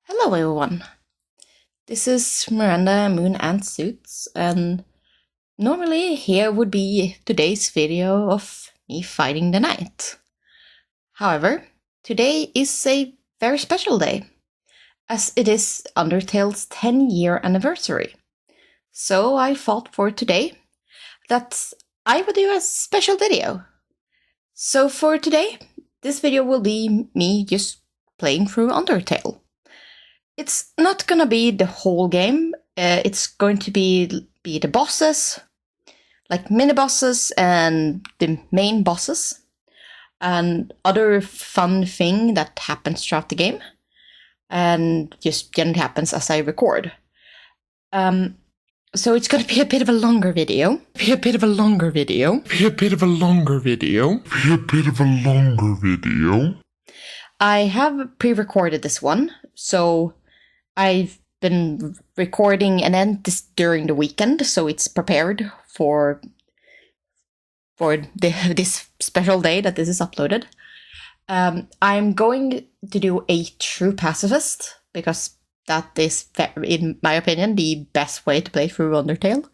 Hello everyone, this is Miranda Moon and Suits, and normally here would be today's video of me fighting the knight. However, today is a very special day, as it is Undertale's 10-year anniversary. So I thought for today that I would do a special video. So for today, this video will be me just playing through Undertale. It's not gonna be the whole game, it's going to be the bosses, like mini-bosses and the main bosses, and other fun thing that happens throughout the game, and just generally happens as I record. So it's gonna be a bit of a longer video. I have pre-recorded this one, so I've been recording and then this during the weekend, so it's prepared for this special day that this is uploaded. I'm going to do a true pacifist, because that is, in my opinion, the best way to play through Undertale.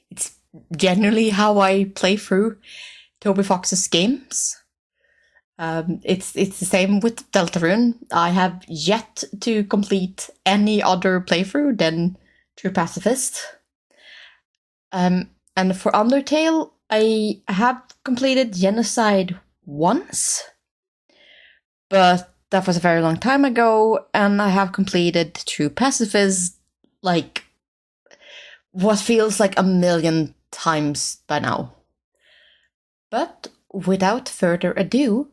It's generally how I play through Toby Fox's games. It's the same with Deltarune. I have yet to complete any other playthrough than True Pacifist. And for Undertale, I have completed Genocide once, but that was a very long time ago, and I have completed True Pacifist like what feels like a million times by now. But without further ado,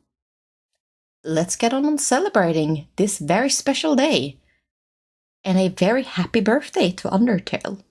let's get on celebrating this very special day, and a very happy birthday to Undertale.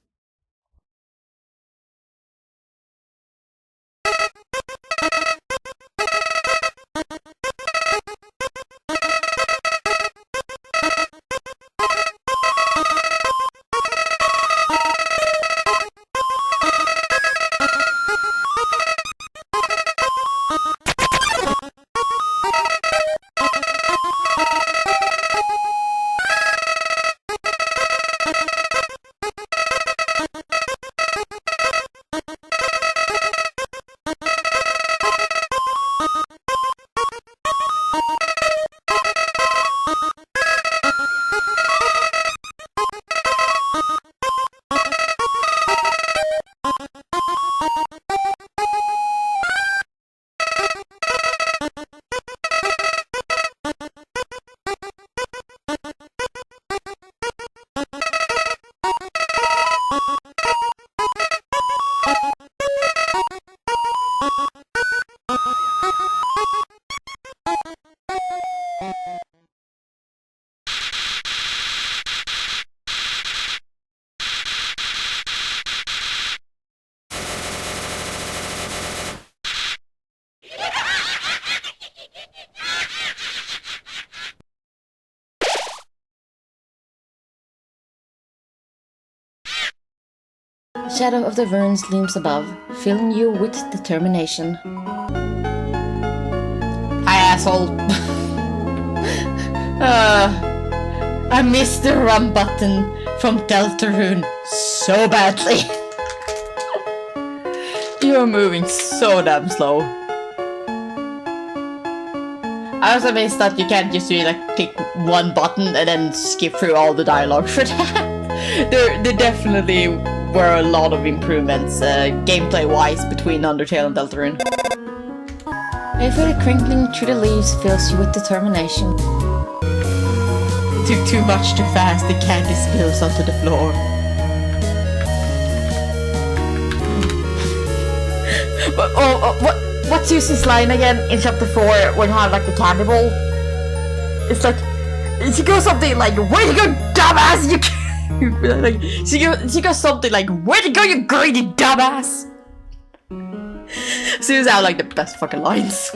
Shadow of the Runes looms above, filling you with determination. Hi, asshole! I missed the run button from Deltarune so badly. You're moving so damn slow. I also missed that you can't just really like click one button and then skip through all the dialogue for that. There definitely were a lot of improvements gameplay-wise between Undertale and Deltarune. Every crinkling through the leaves fills you with determination. Took too much too fast, the candy spills onto the floor. What's Susie's line again in chapter 4 when you have like the candy bowl? It's like, she goes something like, "Where you go, dumbass, you like, she goes something like, "Where'd you go, you greedy dumbass?" Susie have like the best fucking lines.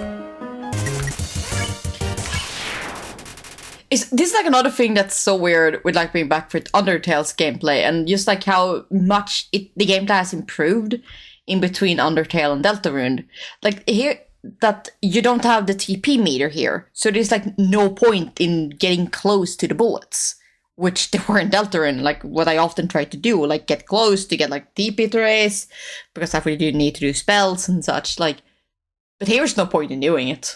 This is like another thing that's so weird with like being back with Undertale's gameplay, and just like how much the gameplay has improved in between Undertale and Deltarune. Like here, that you don't have the TP meter here, so there's like no point in getting close to the bullets, which there were in Deltarune, like what I often try to do, like get close to get like TP trace, because I really do need to do spells and such, like, but here's no point in doing it.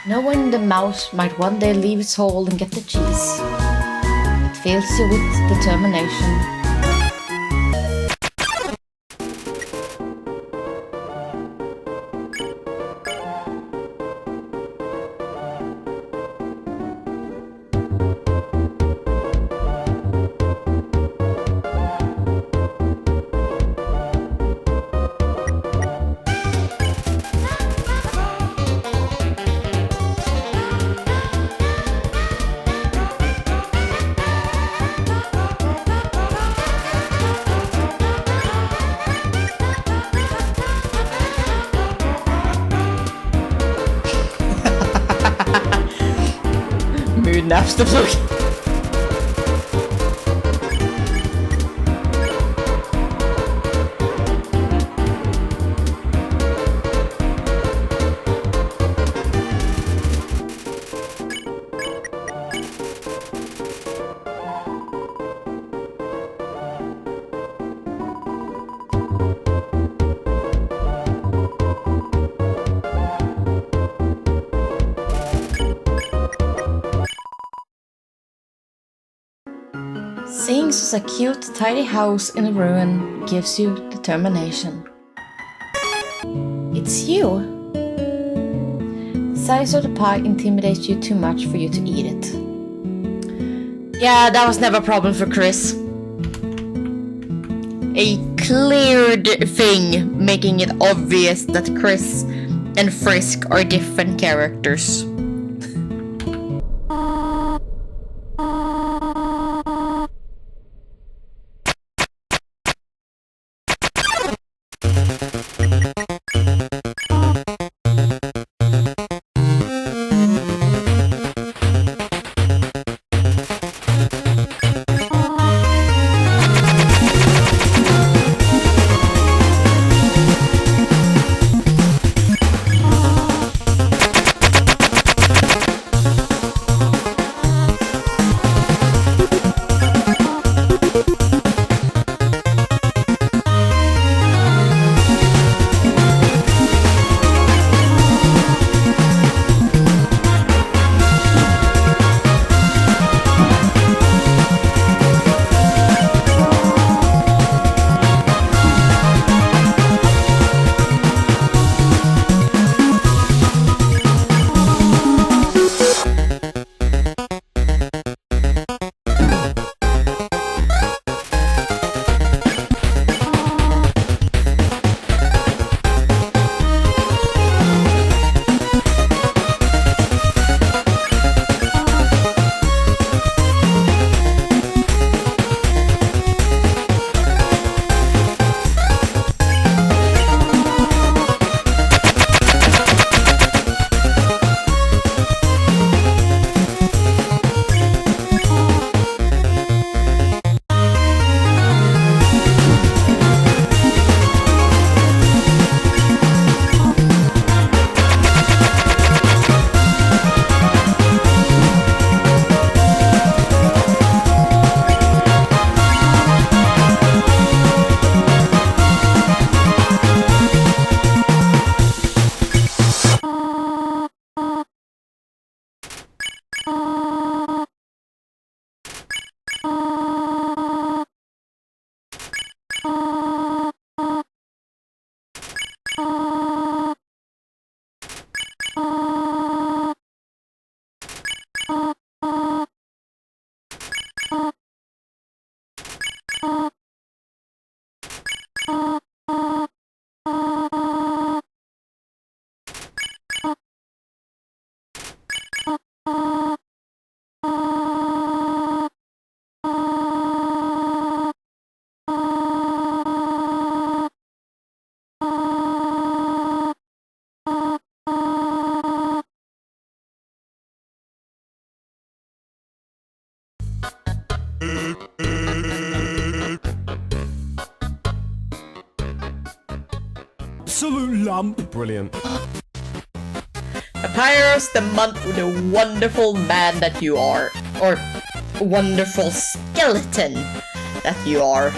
Knowing the mouse might one day leave its hole and get the cheese, it fills you with determination. Naps the plug. Seeing such a cute, tidy house in a ruin gives you determination. It's you! The size of the pie intimidates you too much for you to eat it. Yeah, that was never a problem for Chris. A cleared thing, making it obvious that Chris and Frisk are different characters. absolute lump. Brilliant. Papyrus, the wonderful man that you are. Or wonderful skeleton that you are.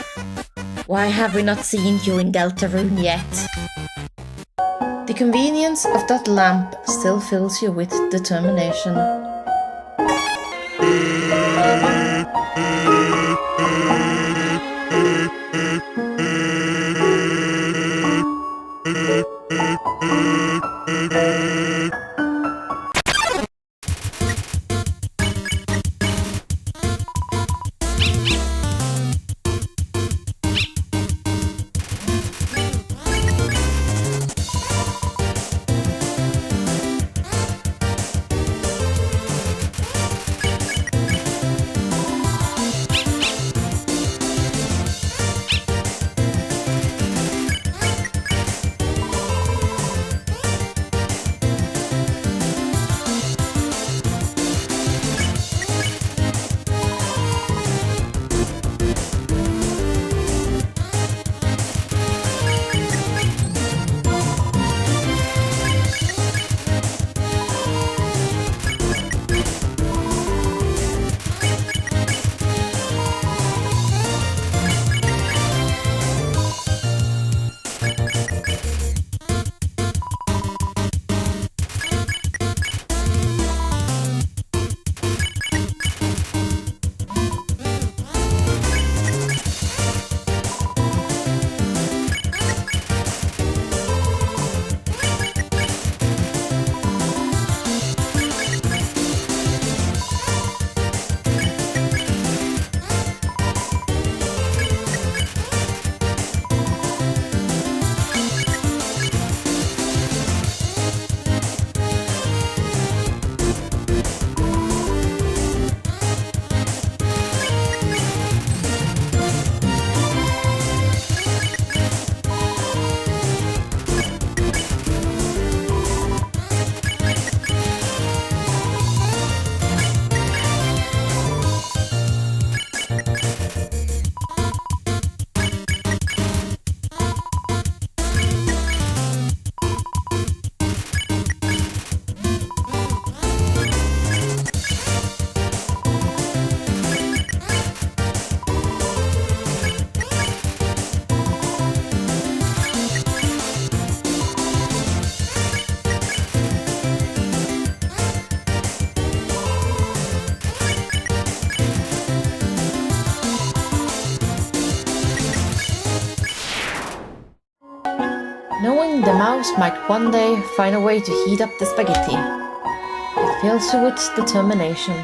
Why have we not seen you in Deltarune yet? The convenience of that lamp still fills you with determination. Knowing the mouse might one day find a way to heat up the spaghetti, it fills you with determination.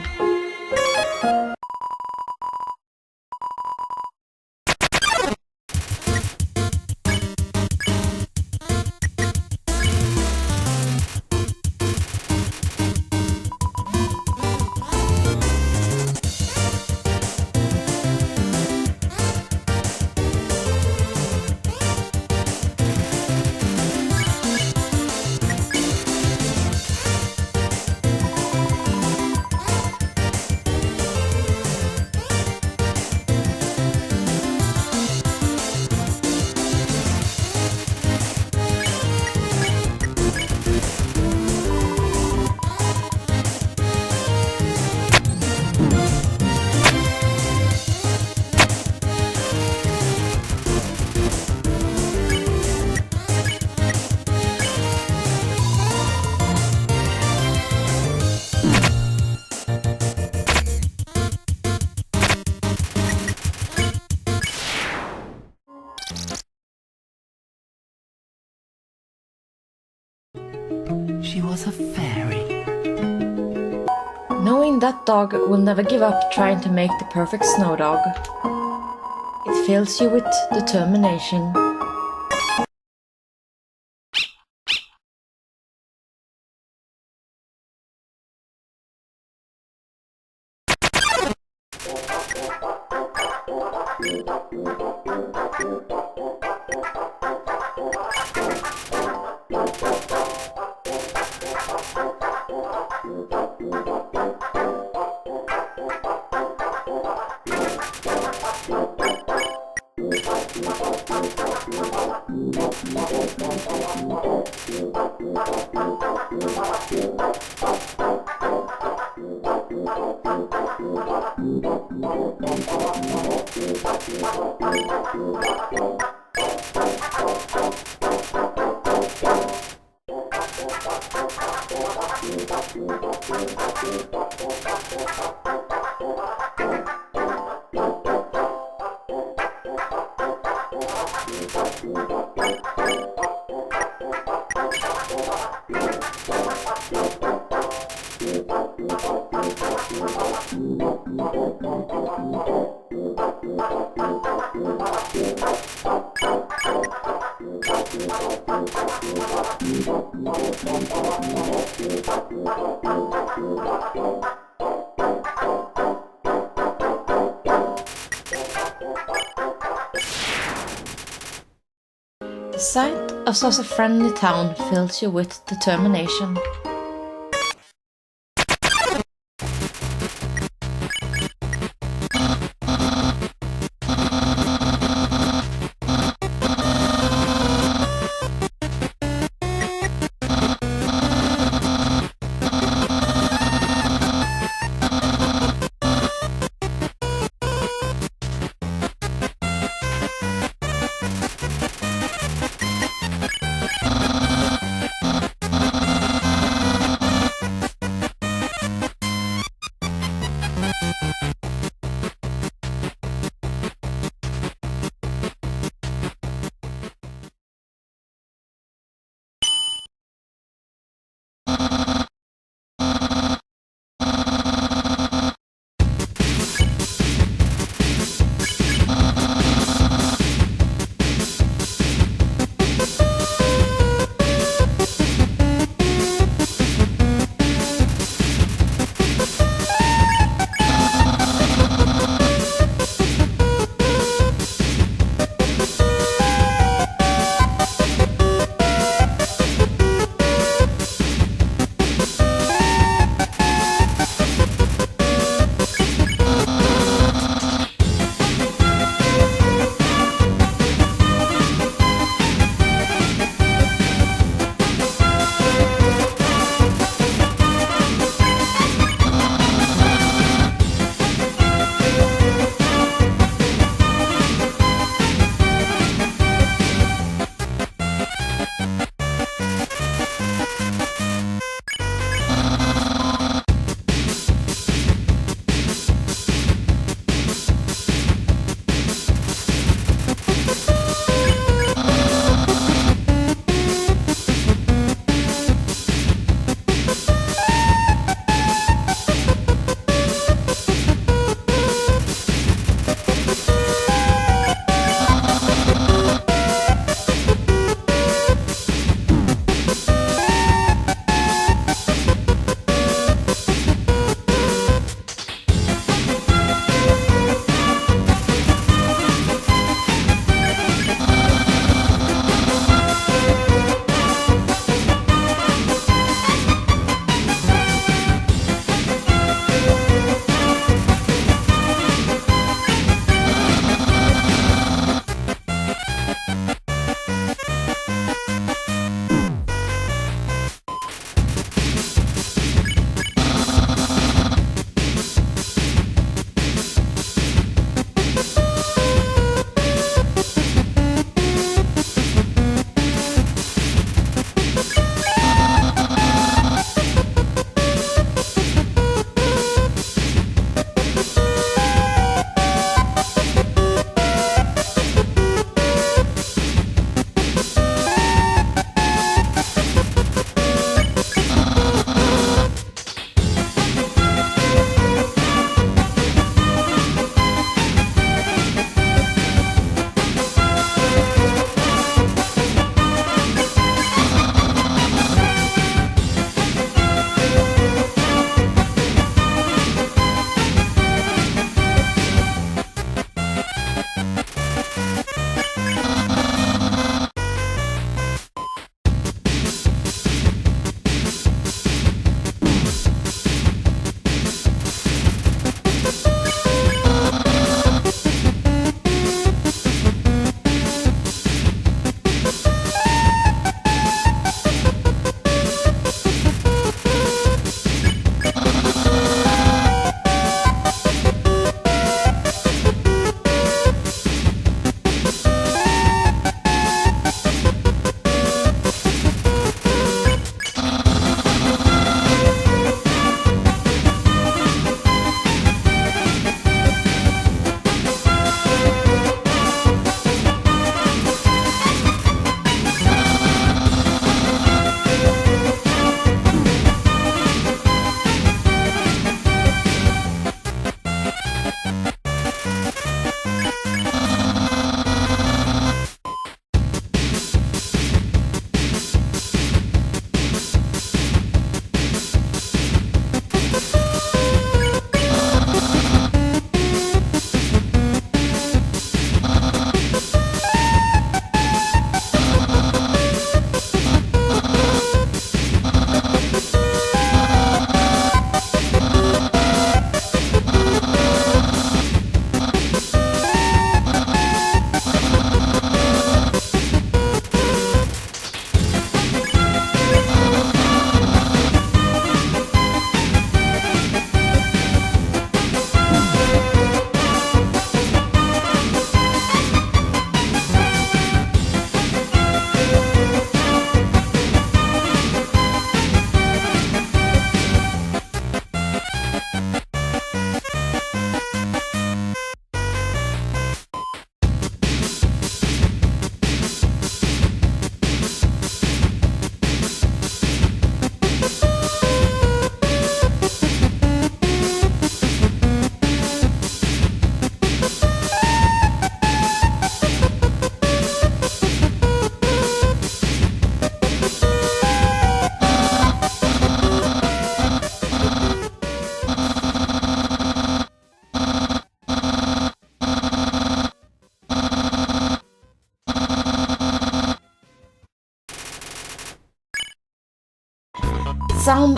She was a fairy. Knowing that dog will never give up trying to make the perfect snow dog, it fills you with determination. The sight of such a friendly town fills you with determination.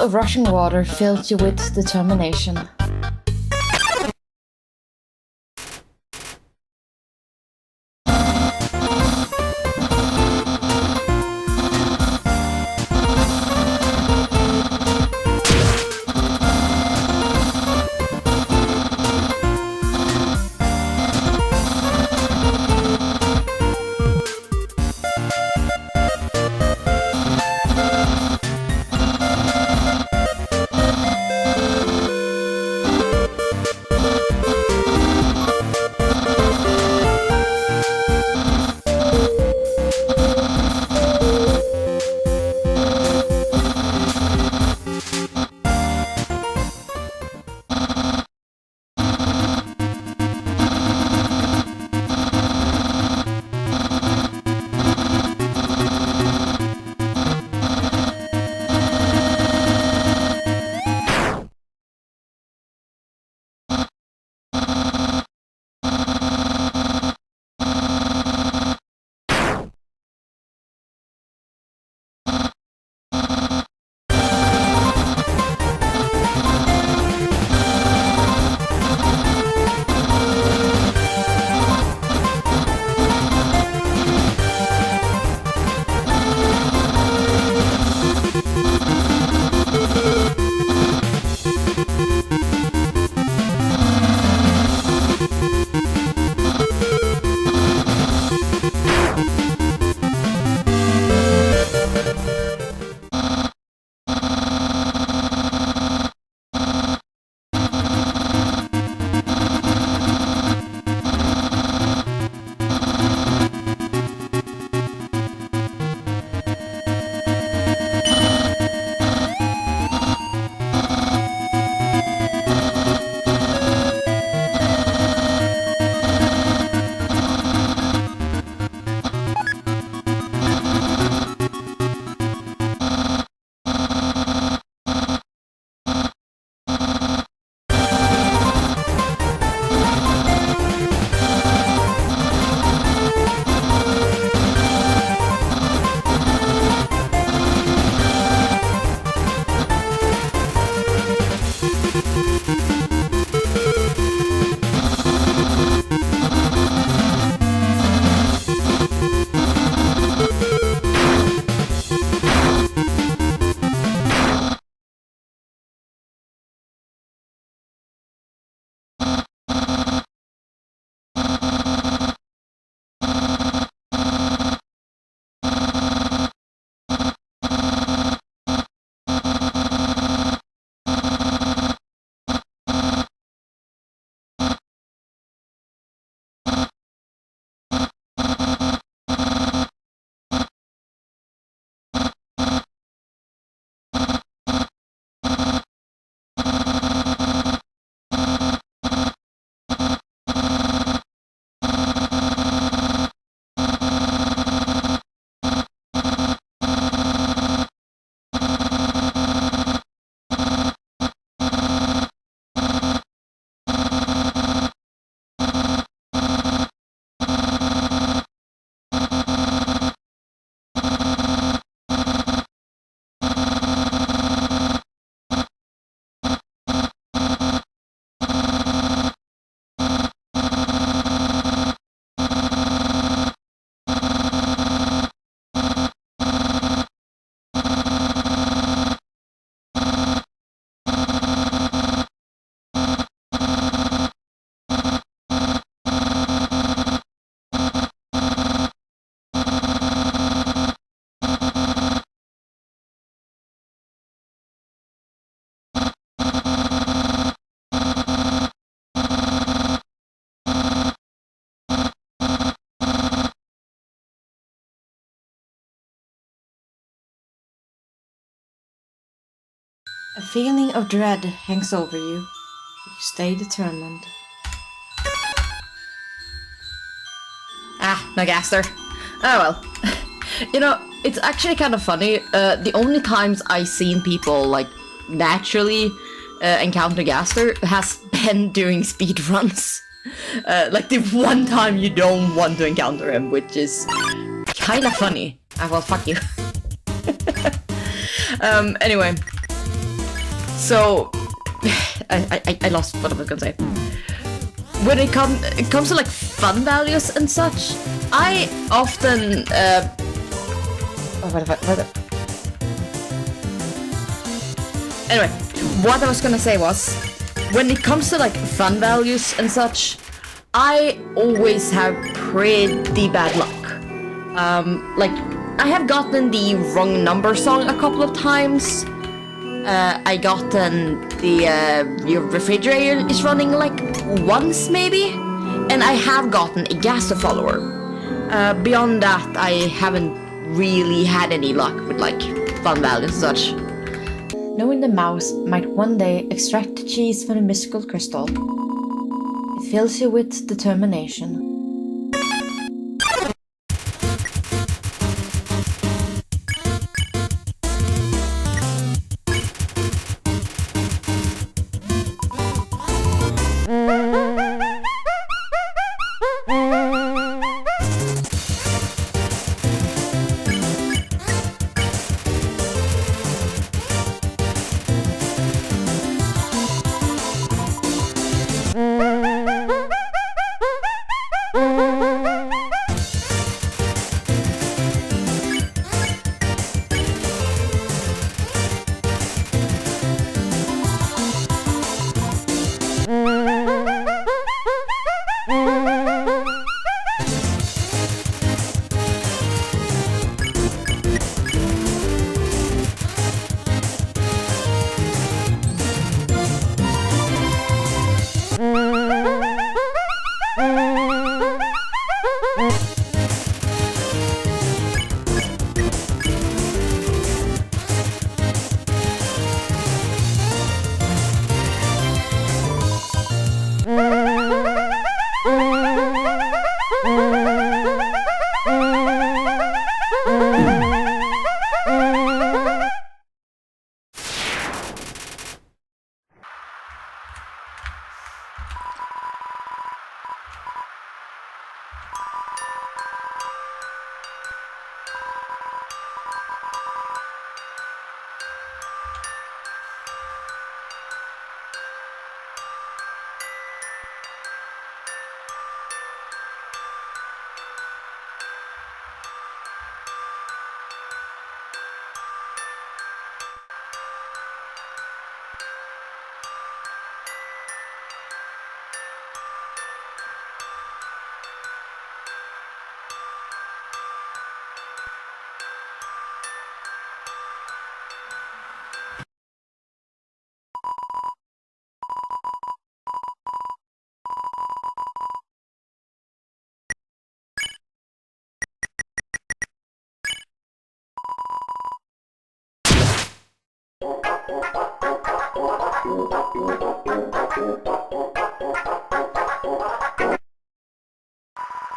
of rushing water filled you with determination. A feeling of dread hangs over you, but you stay determined. Ah, no gaster. Oh well. You know, it's actually kind of funny. The only times I've seen people like naturally encounter gaster has been during speedruns. Like the one time you don't want to encounter him, which is kind of funny. Ah, well, fuck you. Anyway. So I lost what I was gonna say. When it comes to like fun values and such, I often Anyway, what I was gonna say was, when it comes to like fun values and such, I always have pretty bad luck. Like, I have gotten the wrong number song a couple of times. I gotten your refrigerator is running like once maybe, and I have gotten a gas follower. Beyond that, I haven't really had any luck with like fun values and such. Knowing the mouse might one day extract the cheese from the mystical crystal, it fills you with determination.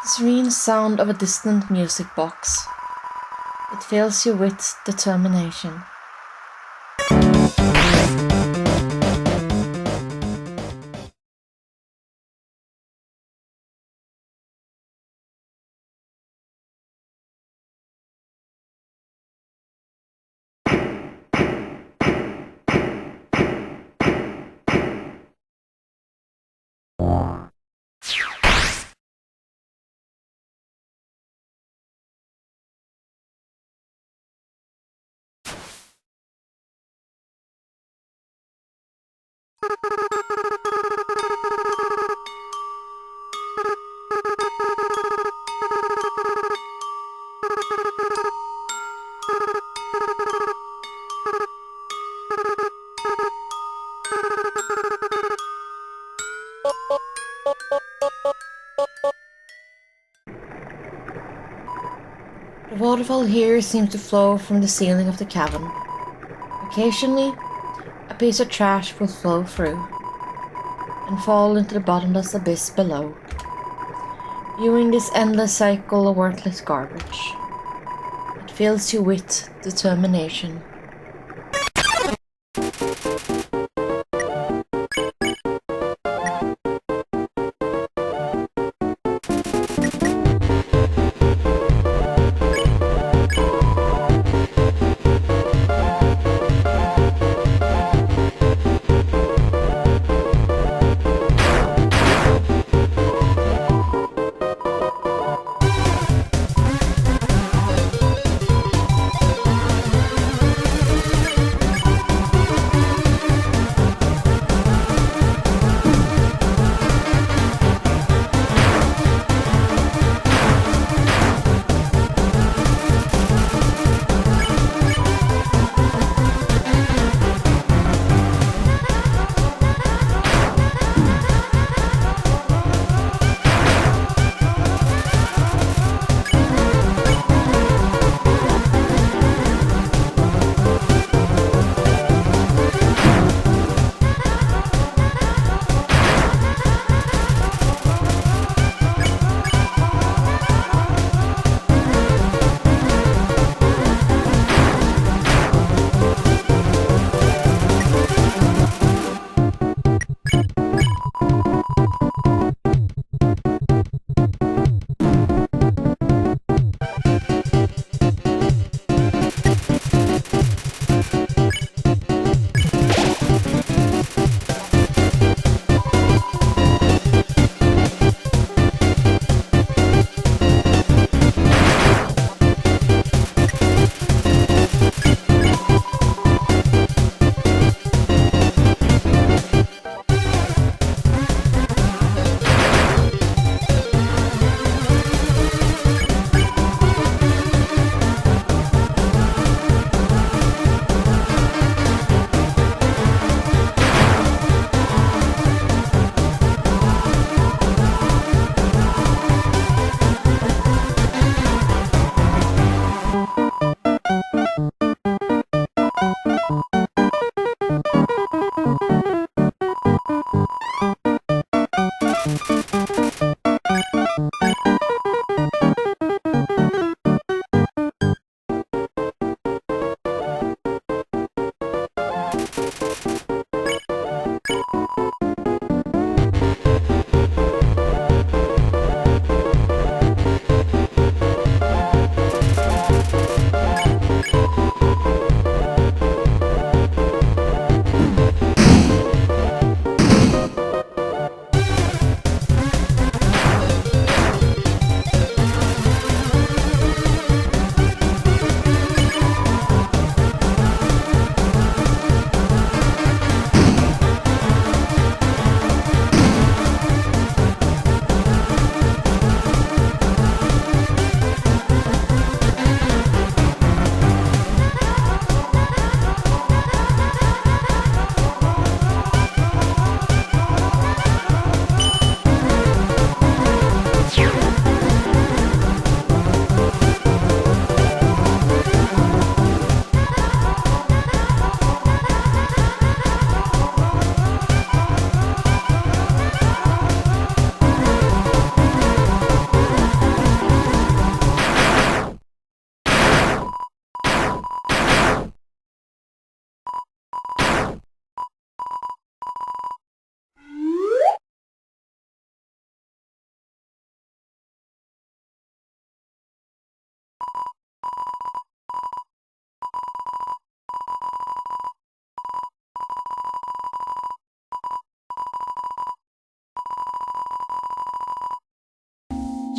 The serene sound of a distant music box. It fills you with determination. The waterfall here seems to flow from the ceiling of the cavern. Occasionally, a piece of trash will flow through and fall into the bottomless abyss below. Viewing this endless cycle of worthless garbage, it fills you with determination.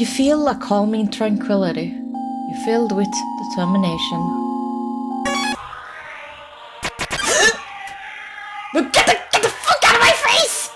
You feel a calming tranquility. You're filled with determination. Get the fuck out of my face!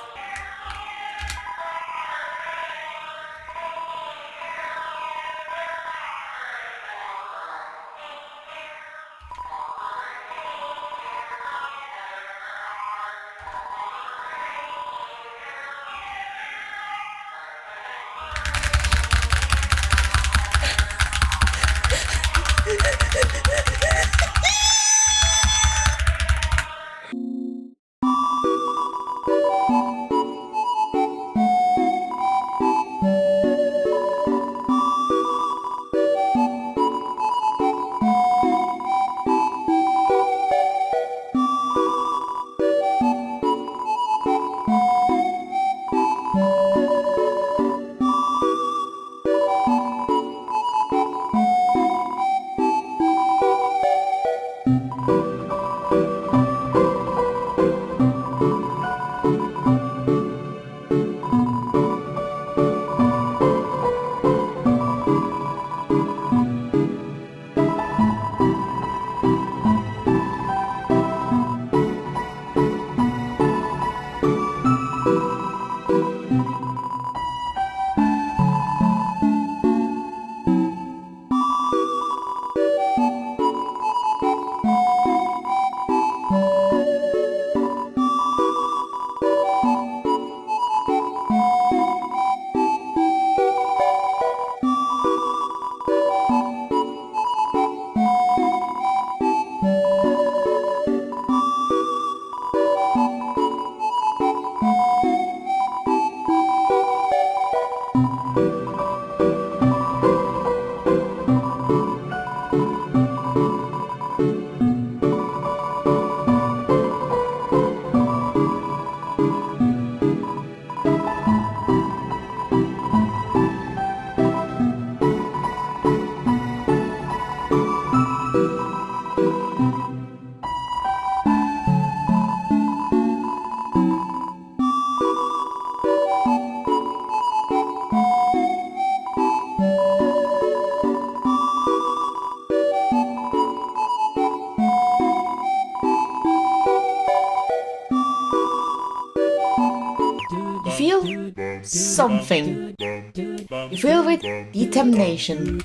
Something. You feel with determination.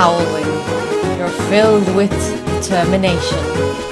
howling. You're filled with determination.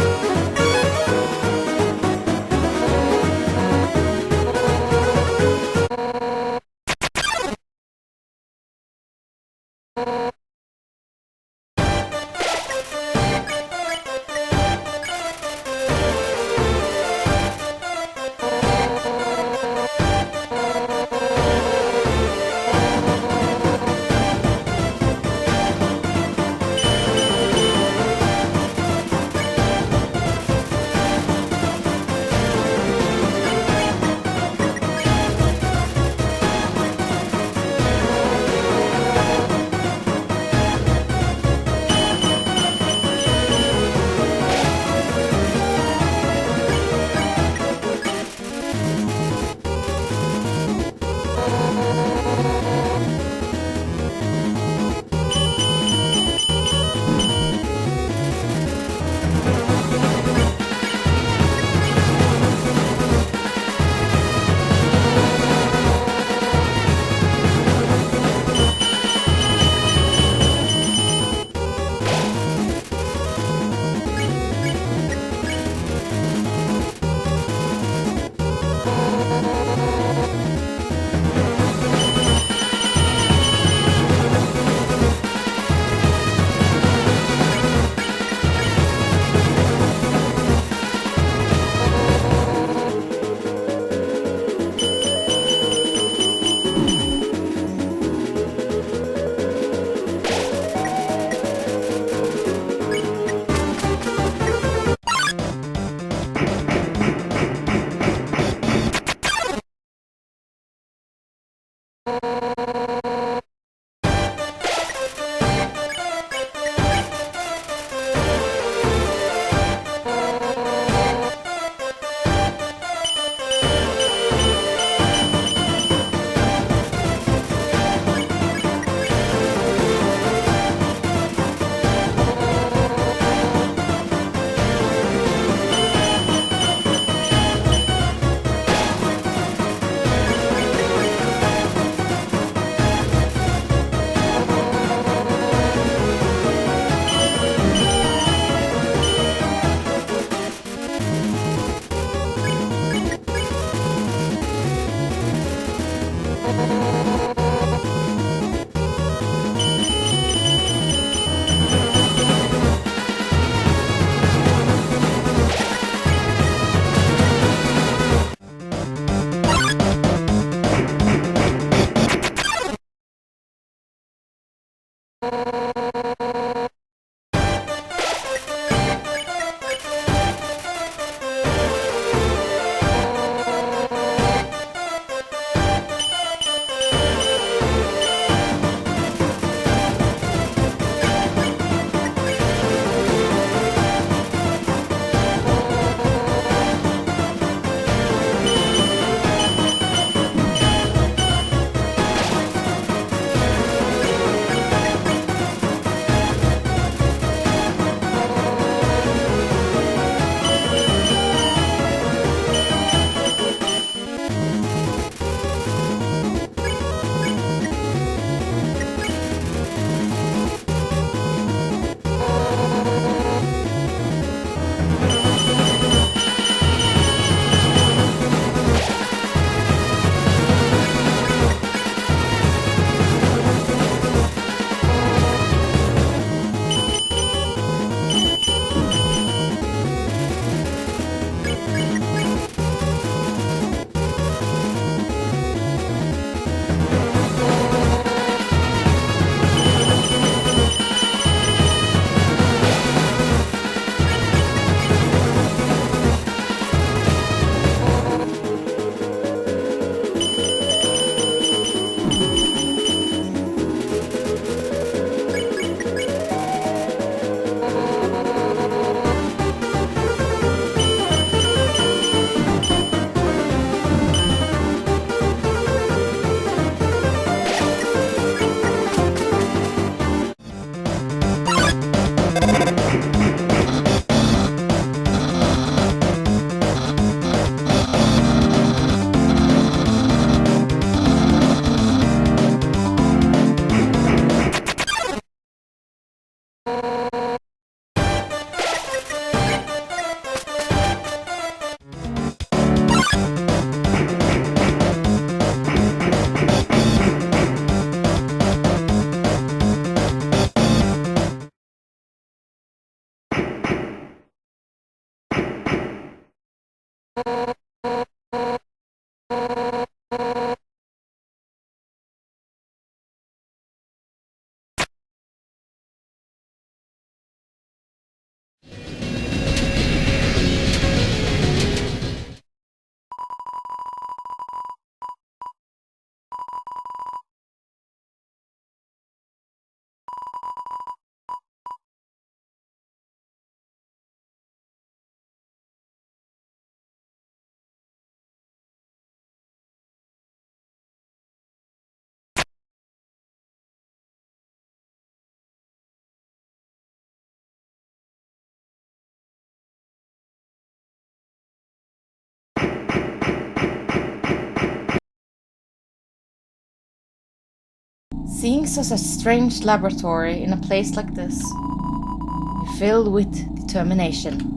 Seeing such a strange laboratory in a place like this, you're filled with determination.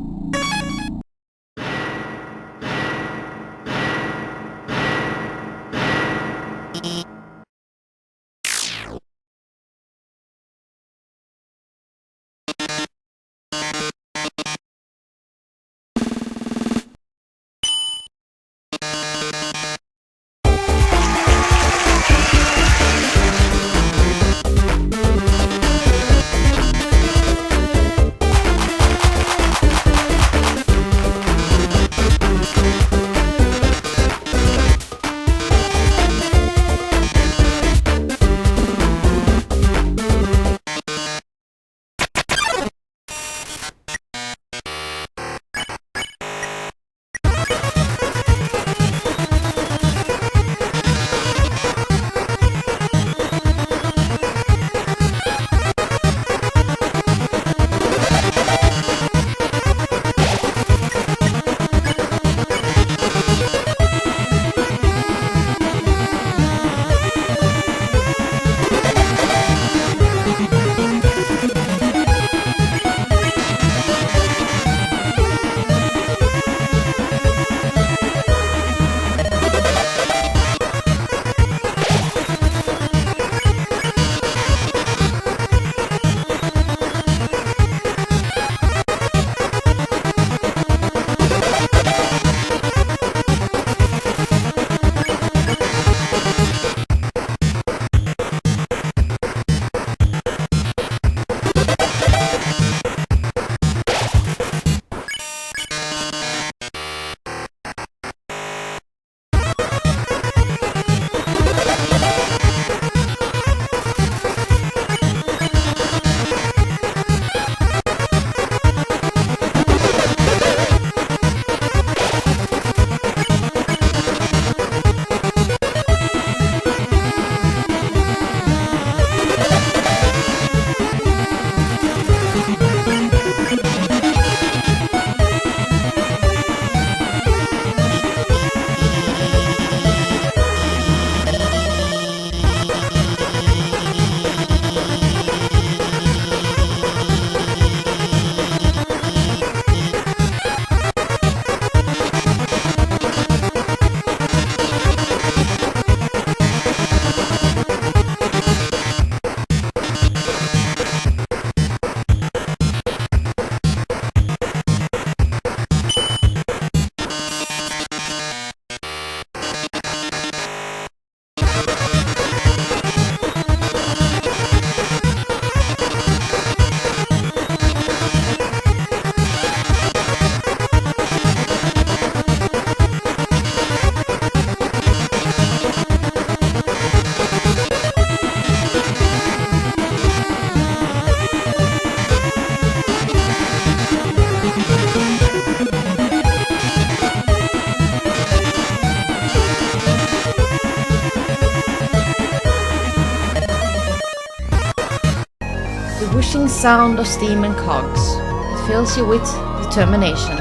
The whooshing sound of steam and cogs. It fills you with determination.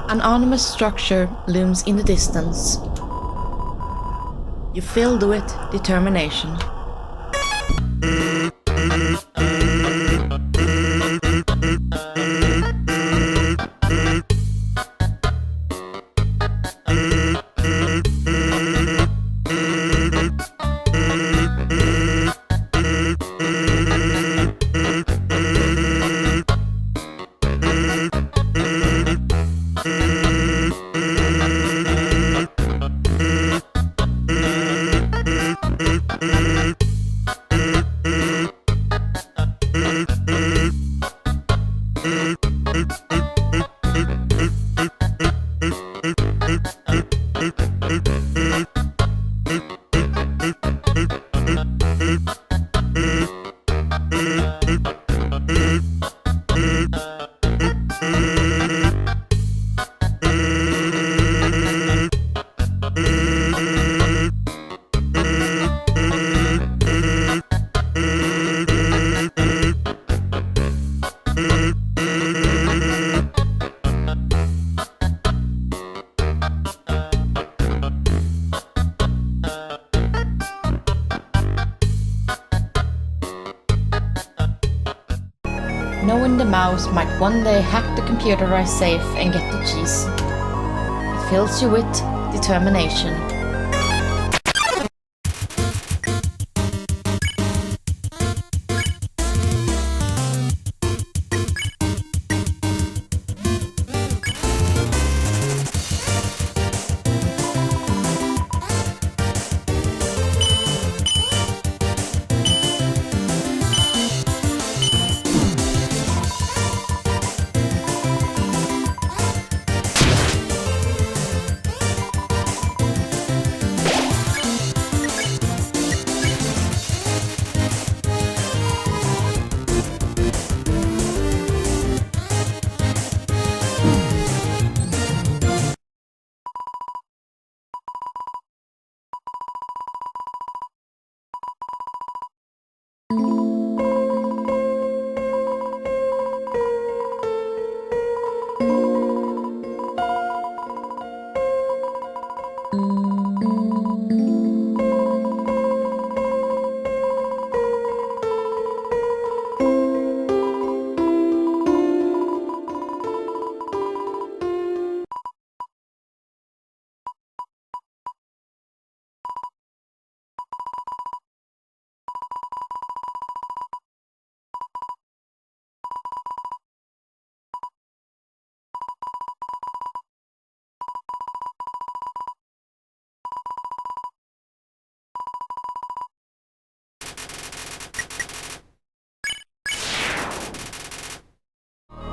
An ominous structure looms in the distance. You're filled with determination. knowing the mouse might one day hack the computerized safe and get the cheese. It fills you with determination.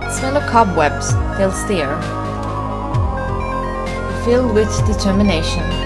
The smell of cobwebs fills the air, filled with determination.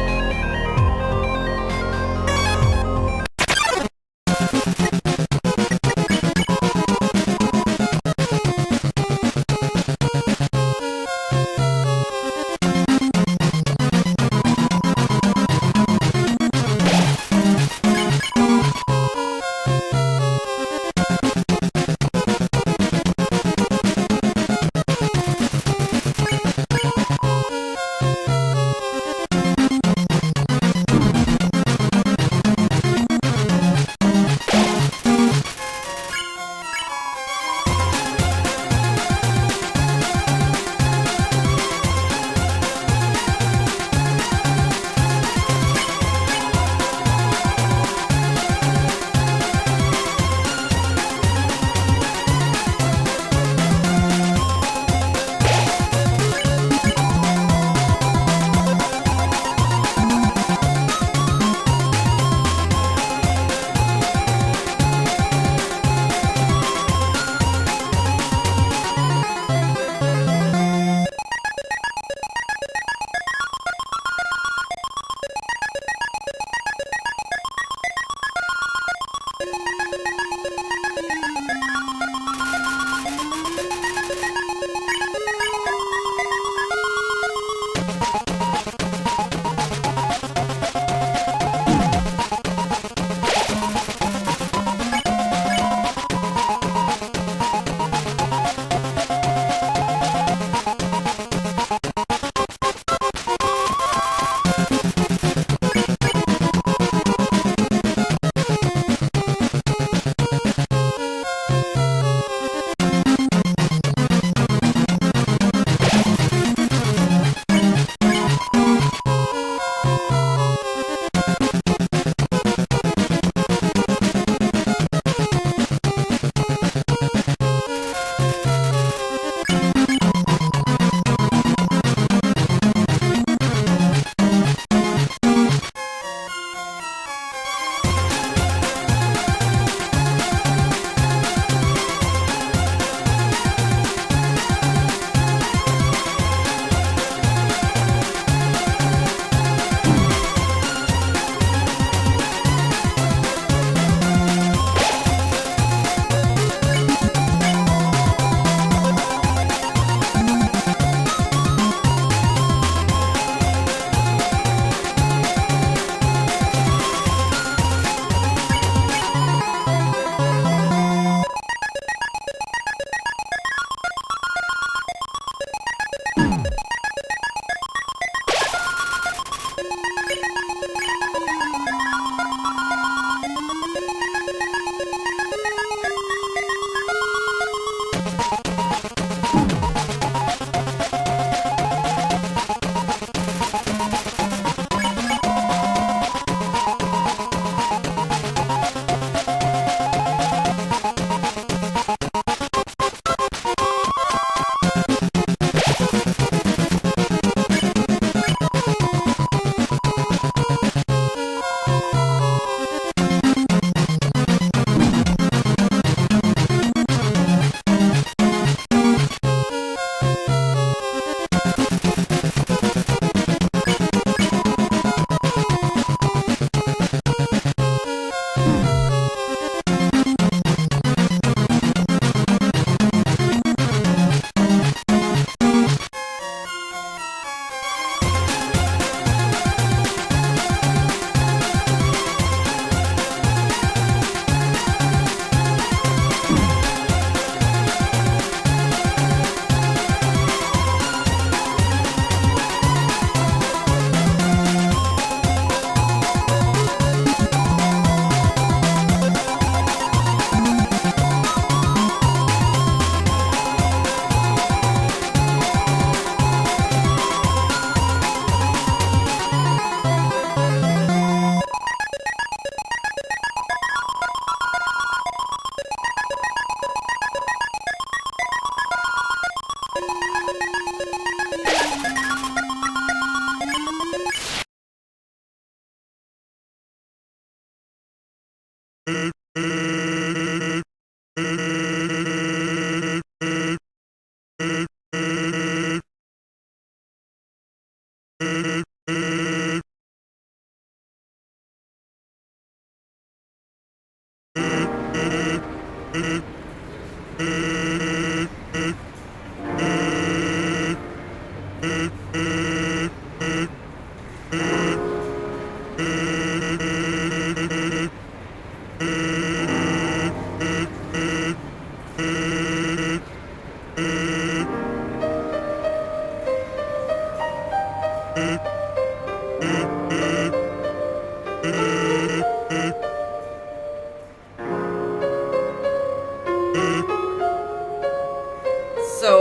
So,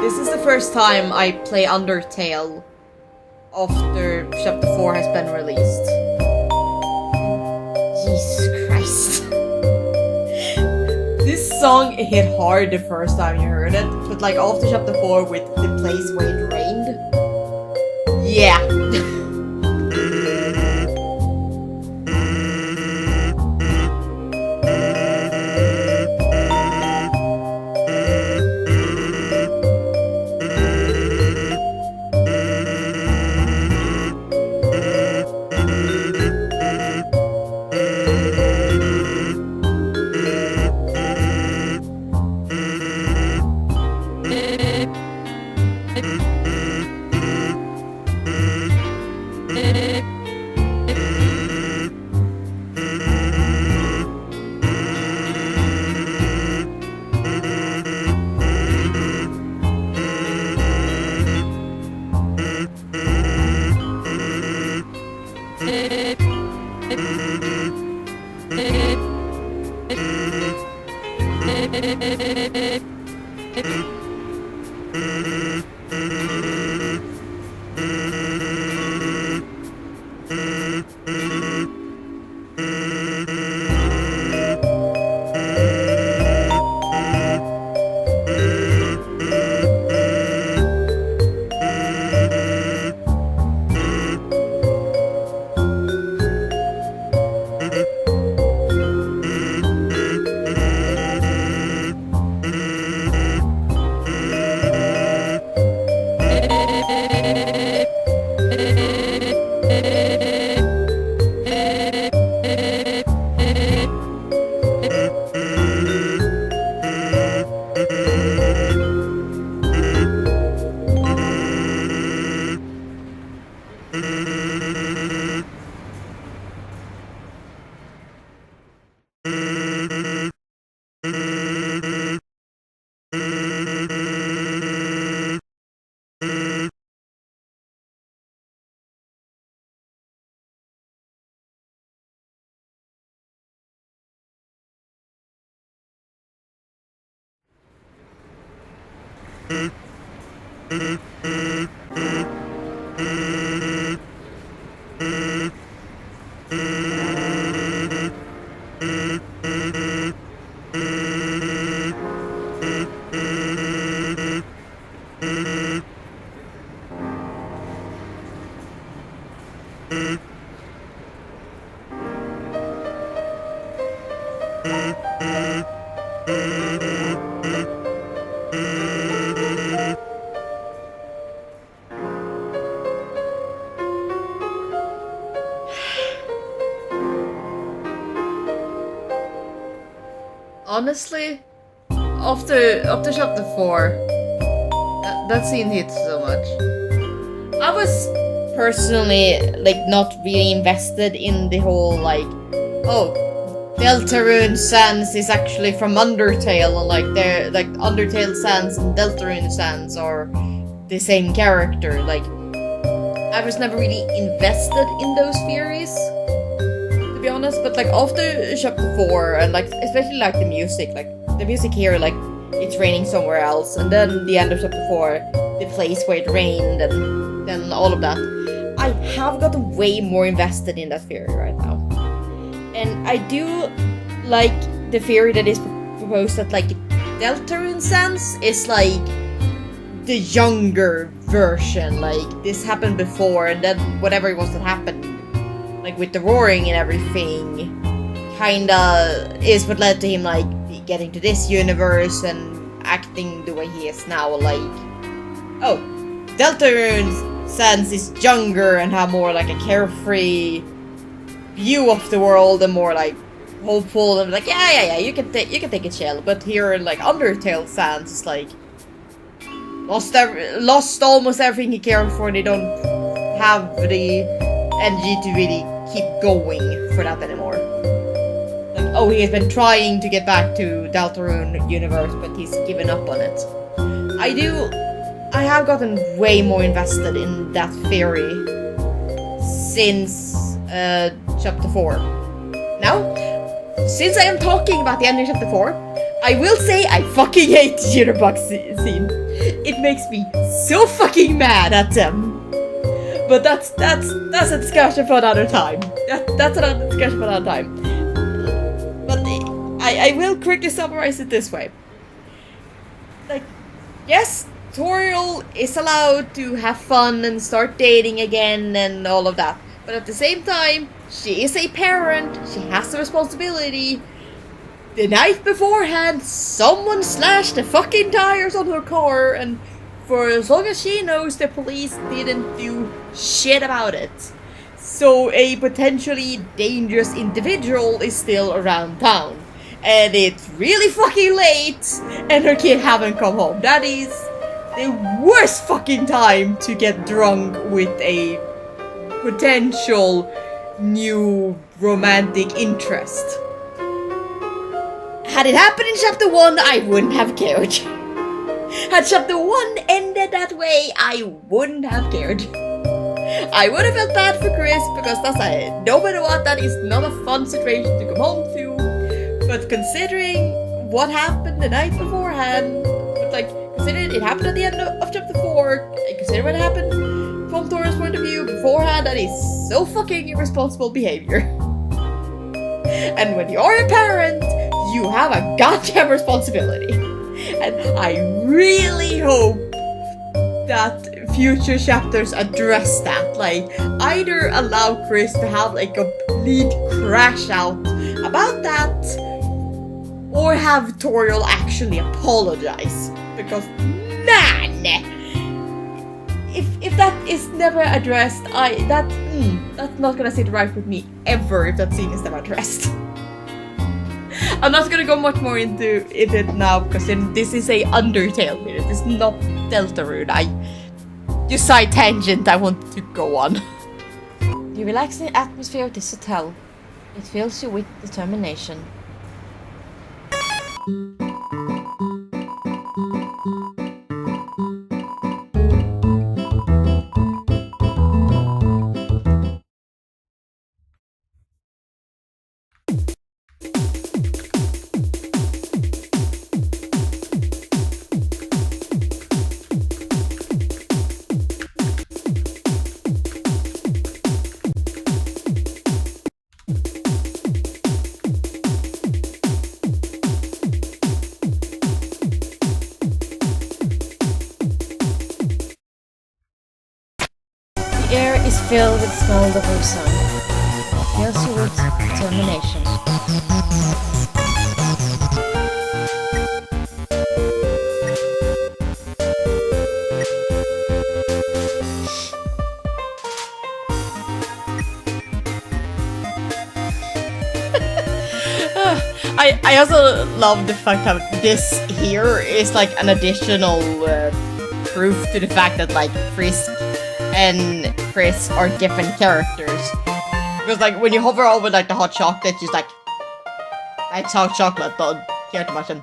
this is the first time I play Undertale after Chapter 4 has been released. Jesus Christ. This song hit hard the first time you heard it, but like after Chapter 4 with the place where it rained, yeah. Honestly, after Chapter 4, that scene hits so much. I was personally like not really invested in the whole like, oh, Deltarune Sans is actually from Undertale, and like they're like Undertale Sans and Deltarune Sans are the same character. Like, I was never really invested in those theories, to be honest. But like after Chapter 4, and like especially like the music here, like it's raining somewhere else, and then the end of Chapter 4, the place where it rained, and then all of that, I have gotten way more invested in that theory right now. And I do like the theory that is proposed that like Deltarune Sans is like the younger version, like this happened before, and then whatever it was that happened, like with the roaring and everything, kinda is what led to him like getting to this universe and acting the way he is now. Like, oh, Deltarune Sans is younger and have more like a carefree view of the world and more like hopeful and like, yeah, you can take a chill. But here in like Undertale Sands, it's like lost almost everything he cared for, and they don't have the energy to really keep going for that anymore. Like, oh, he has been trying to get back to Deltarune universe, but he's given up on it. I have gotten way more invested in that theory since chapter 4. Now, since I am talking about the end of chapter 4, I will say I fucking hate the jitterbug scene. It makes me so fucking mad at them. But that's a discussion for another time. That's another discussion for another time. But I will quickly summarize it this way. Like, yes, Toriel is allowed to have fun and start dating again and all of that. But at the same time, she is a parent, she has a responsibility. The night beforehand, someone slashed the fucking tires on her car, and for as long as she knows, the police didn't do shit about it. So a potentially dangerous individual is still around town. And it's really fucking late, and her kid haven't come home. That is the worst fucking time to get drunk with a potential new romantic interest. Had it happened in chapter 1, I wouldn't have cared. Had chapter 1 ended that way, I wouldn't have cared. I would have felt bad for Chris, because no matter what, that is not a fun situation to come home to. But considering what happened the night beforehand, considering it happened at the end of chapter 4, and considering what happened from Toriel's point of view beforehand, that is so fucking irresponsible behavior. And when you're a parent, you have a goddamn responsibility. And I really hope that future chapters address that. Like, either allow Chris to have a complete crash out about that, or have Toriel actually apologize. Because, man! If that is never addressed, that's not gonna sit right with me ever if that scene is never addressed. I'm not gonna go much more into it now, because this is a Undertale minute. It's not Deltarune. Just side tangent I want to go on. The relaxing atmosphere of this hotel, it fills you with determination. The air is filled with the smell of ozone. It fills you with determination. I also love the fact that this here is like an additional proof to the fact that like Frisk and Chris are different characters. Because like when you hover over like the hot chocolate, just like it's hot chocolate, don't care too much. And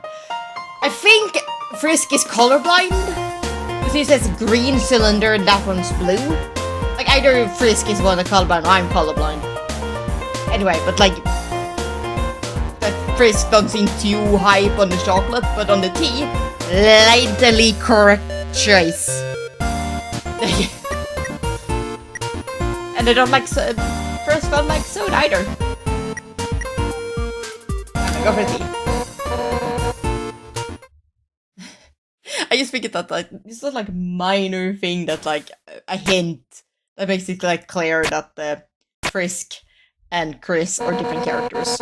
I think Frisk is colorblind. Because he says green cylinder and that one's blue. Like either Frisk is one of colorblind or I'm colorblind. Anyway, but like that Frisk don't seem too hype on the chocolate, but on the tea, slightly correct choice. And I don't like Frisk don't like soda either. I'm gonna go for tea. I just think that like it's not like a minor thing that like a hint that makes it like clear that Frisk and Chris are different characters.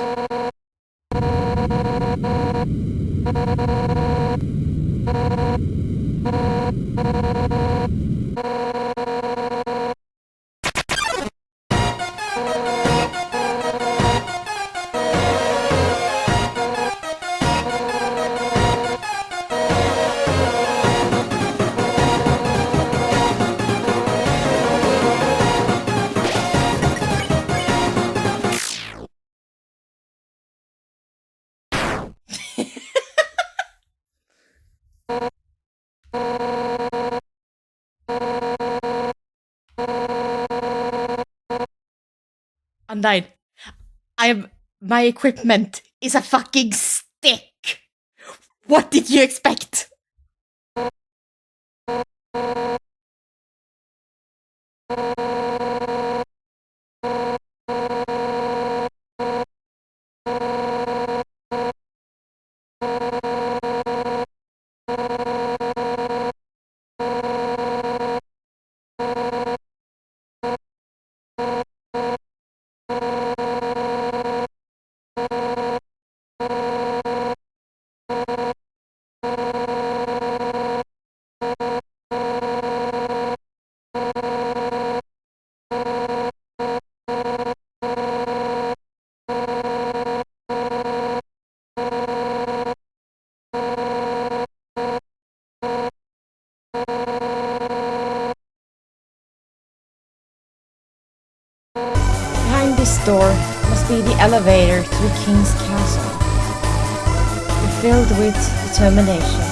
I'm dying. My equipment is a fucking stick. What did you expect? Behind this door must be the elevator to the king's castle. You're filled with determination.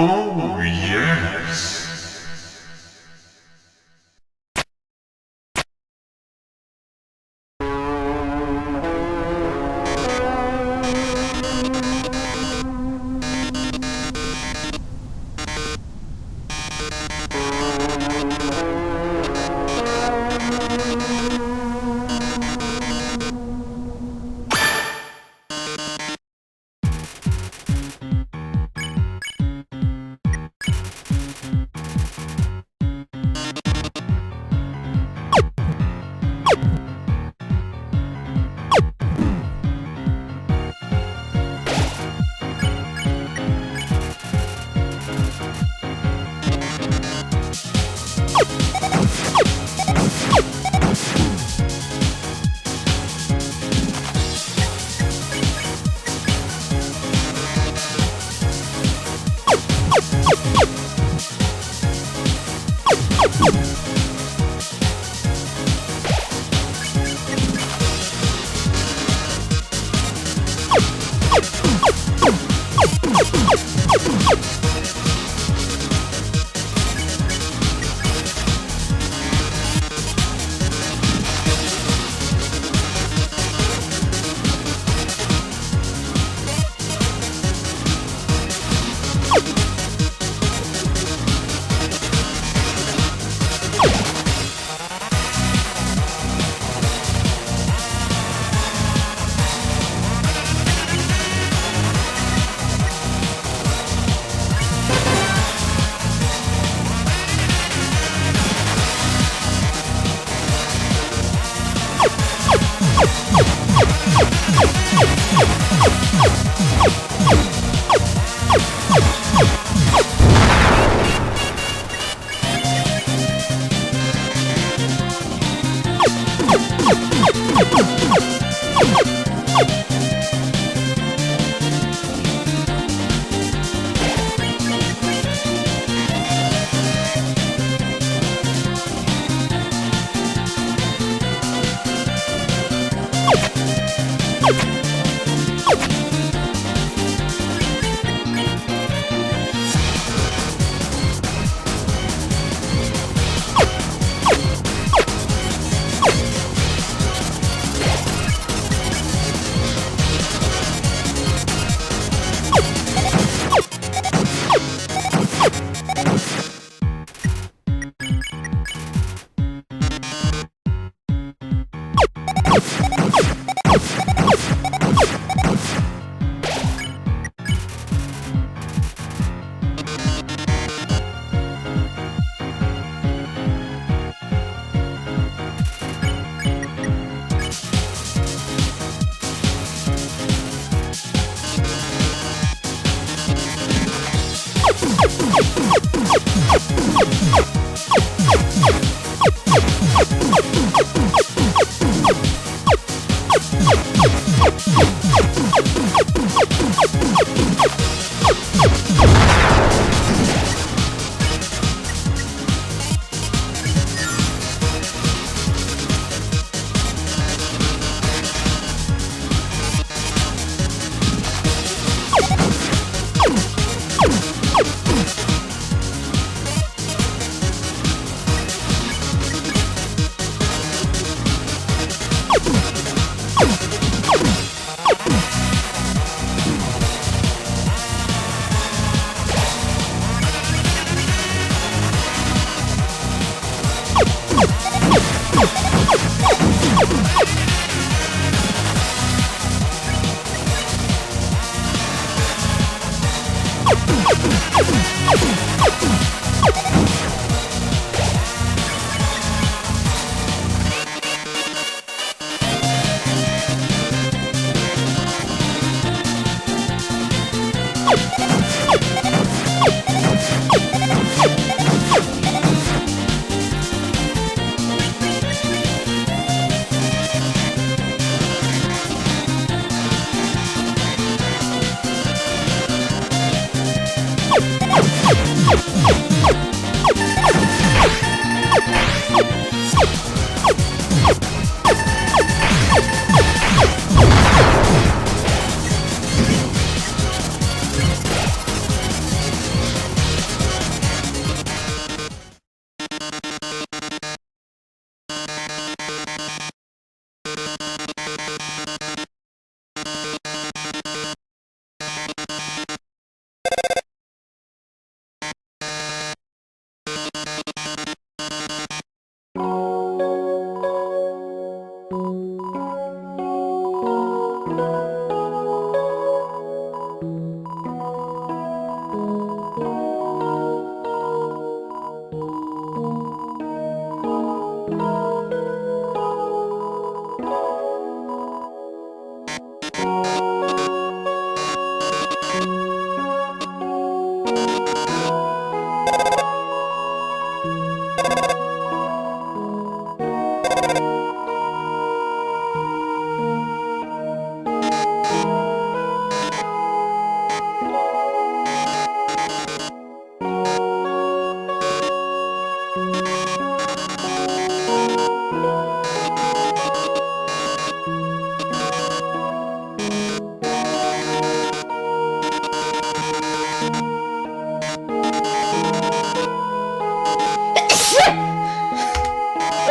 Oh, yes.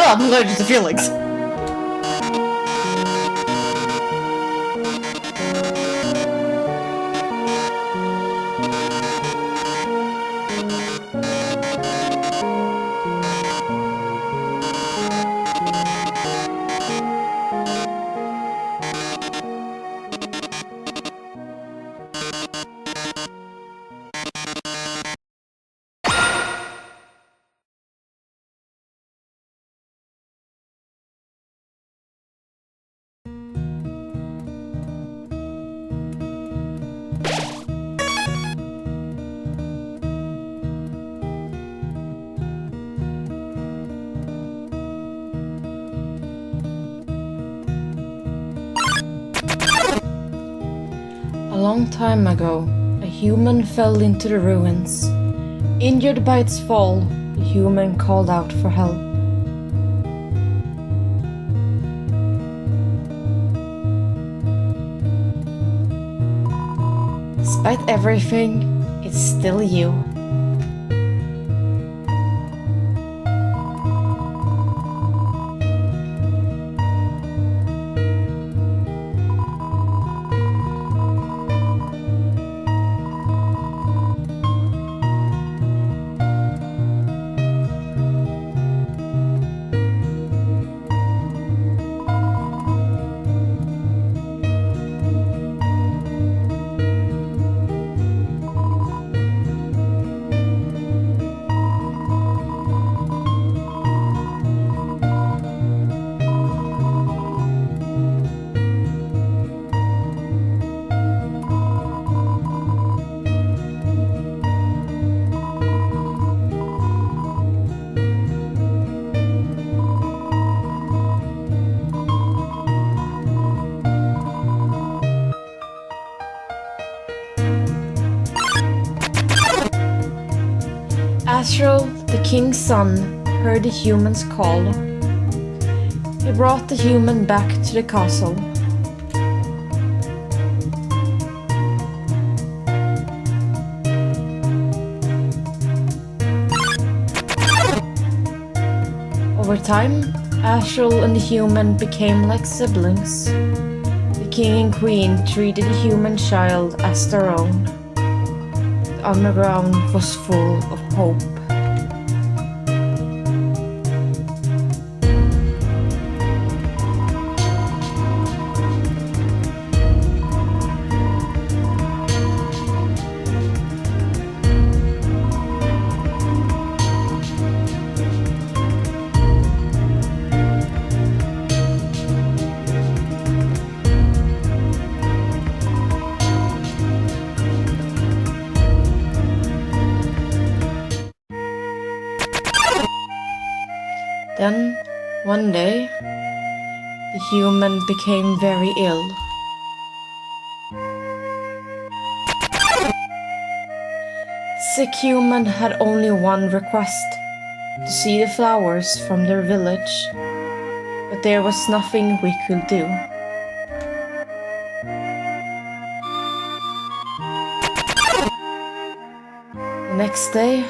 I'm allergic to Felix. A long time ago, a human fell into the ruins. Injured by its fall, the human called out for help. Despite everything, it's still you. Astral, the king's son, heard the human's call. He brought the human back to the castle. Over time, Astral and the human became like siblings. The king and queen treated the human child as their own. The underground was full of hope. Then, one day, the human became very ill. Sick human had only one request, to see the flowers from their village, but there was nothing we could do. The next day,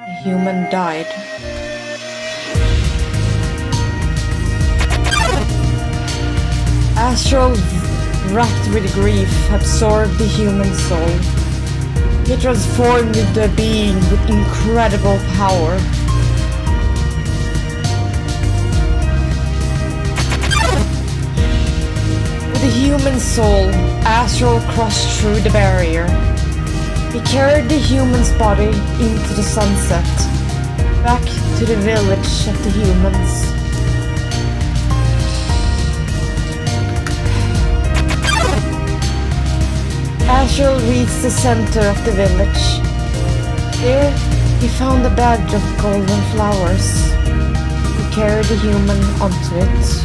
the human died. Astral, racked with grief, absorbed the human soul. He transformed into a being with incredible power. With the human soul, Astral crossed through the barrier. He carried the human's body into the sunset, back to the village of the humans. Astral reached the center of the village. There, he found a badge of golden flowers. He carried the human onto it.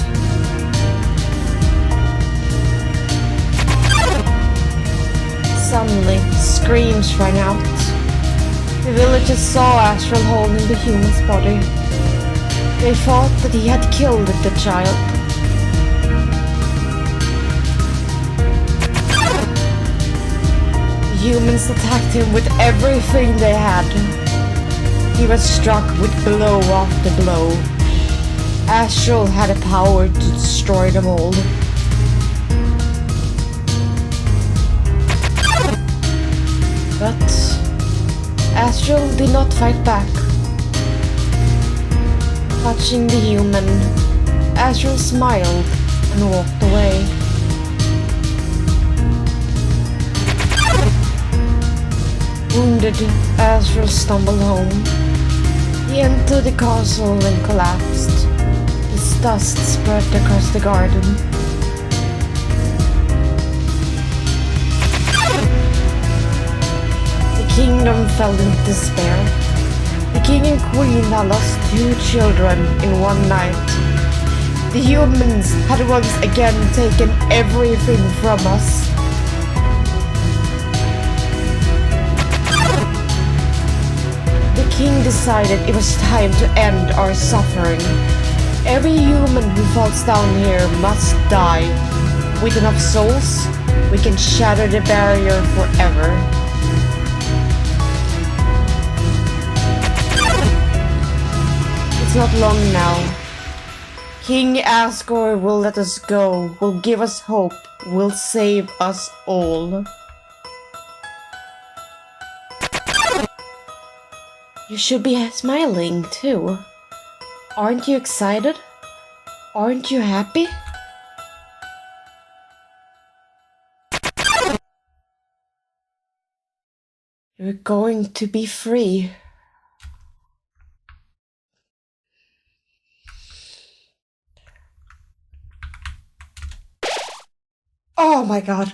Suddenly, screams rang out. The villagers saw Astral holding the human's body. They thought that he had killed the child. The humans attacked him with everything they had. He was struck with blow after blow. Astral had the power to destroy them all. But Astral did not fight back. Touching the human, Astral smiled and walked away. Wounded, Astral stumbled home. He entered the castle and collapsed. His dust spread across the garden. The kingdom fell in despair. The king and queen had lost 2 children in one night. The humans had once again taken everything from us. The king decided it was time to end our suffering. Every human who falls down here must die. With enough souls, we can shatter the barrier forever. It's not long now. King Asgore will let us go, will give us hope, will save us all. You should be smiling too. Aren't you excited? Aren't you happy? You're going to be free. Oh my god.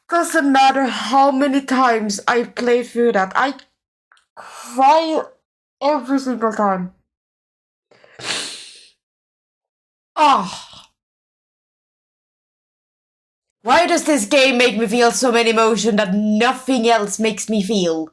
Doesn't matter how many times I play through that, I cry every single time. Ah. Why does this game make me feel so many emotions that nothing else makes me feel?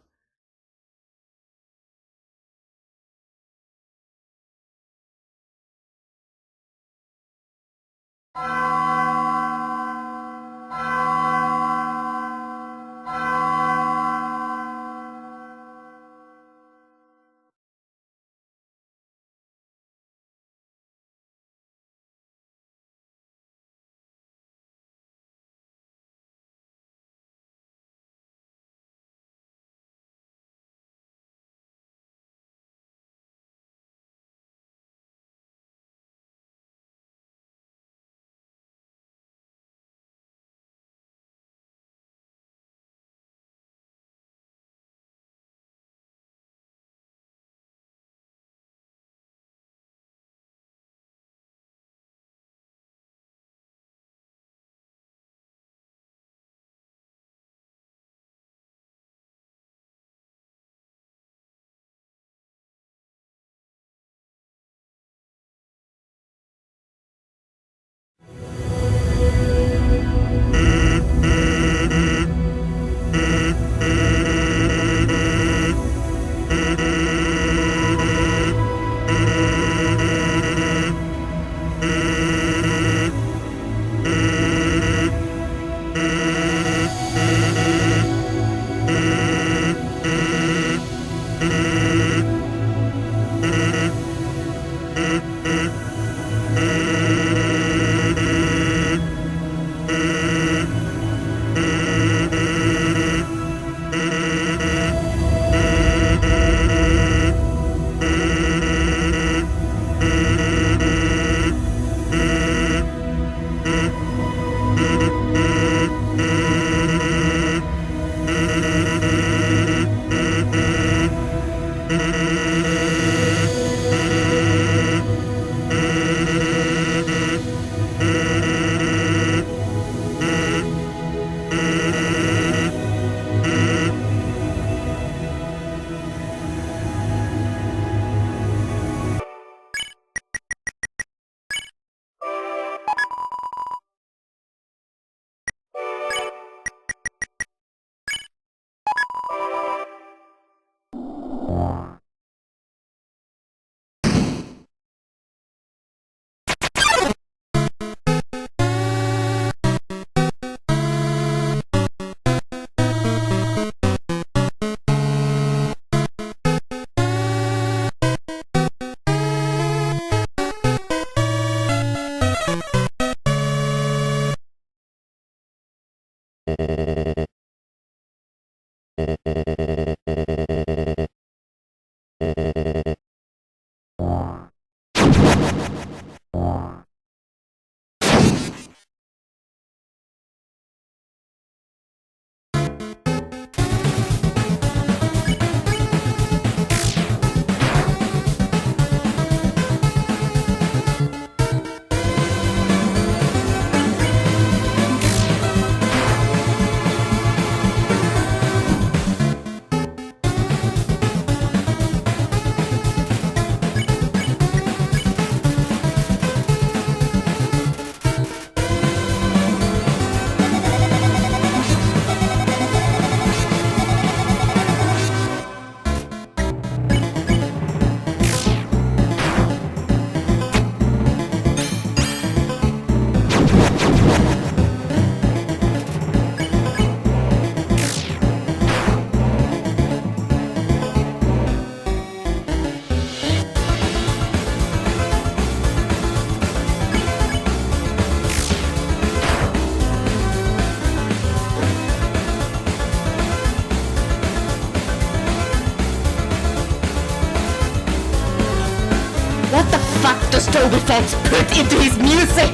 Toby felt put into his music.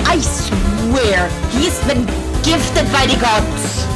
I swear he's been gifted by the gods.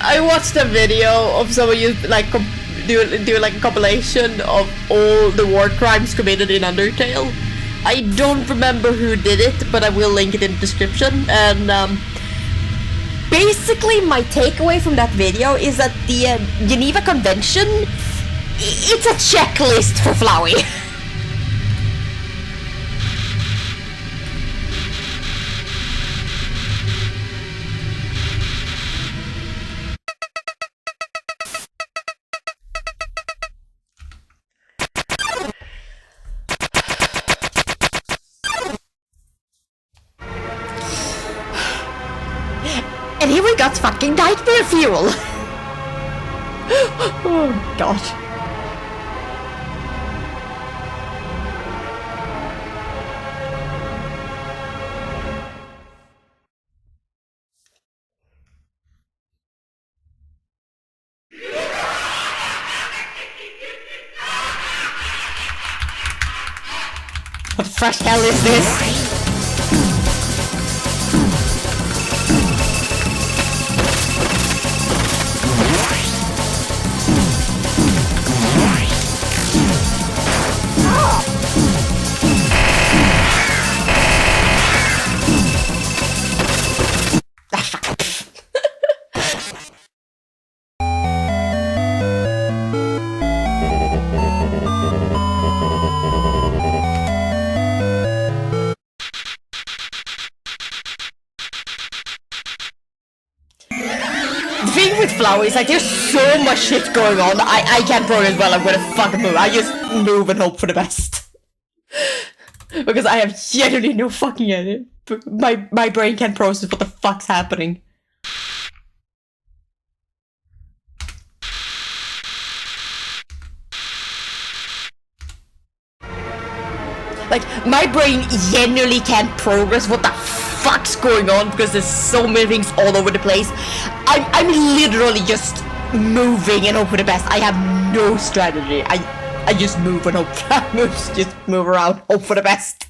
I watched a video of someone like do like a compilation of all the war crimes committed in Undertale. I don't remember who did it, but I will link it in the description. And basically, my takeaway from that video is that the Geneva Convention, it's a checklist for Flowey. And here we got fucking nightmare fuel! Oh god. What the fresh hell is this? The thing with Flower is like there's so much shit going on. I can't progress well. I'm gonna fucking move. I just move and hope for the best. Because I have genuinely no fucking idea. My brain can't process what the fuck's happening. Like, my brain genuinely can't progress what the fuck's going on because there's so many things all over the place. I'm literally just moving and hope for the best. I have no strategy. I just move and hope. Just move around, hope for the best.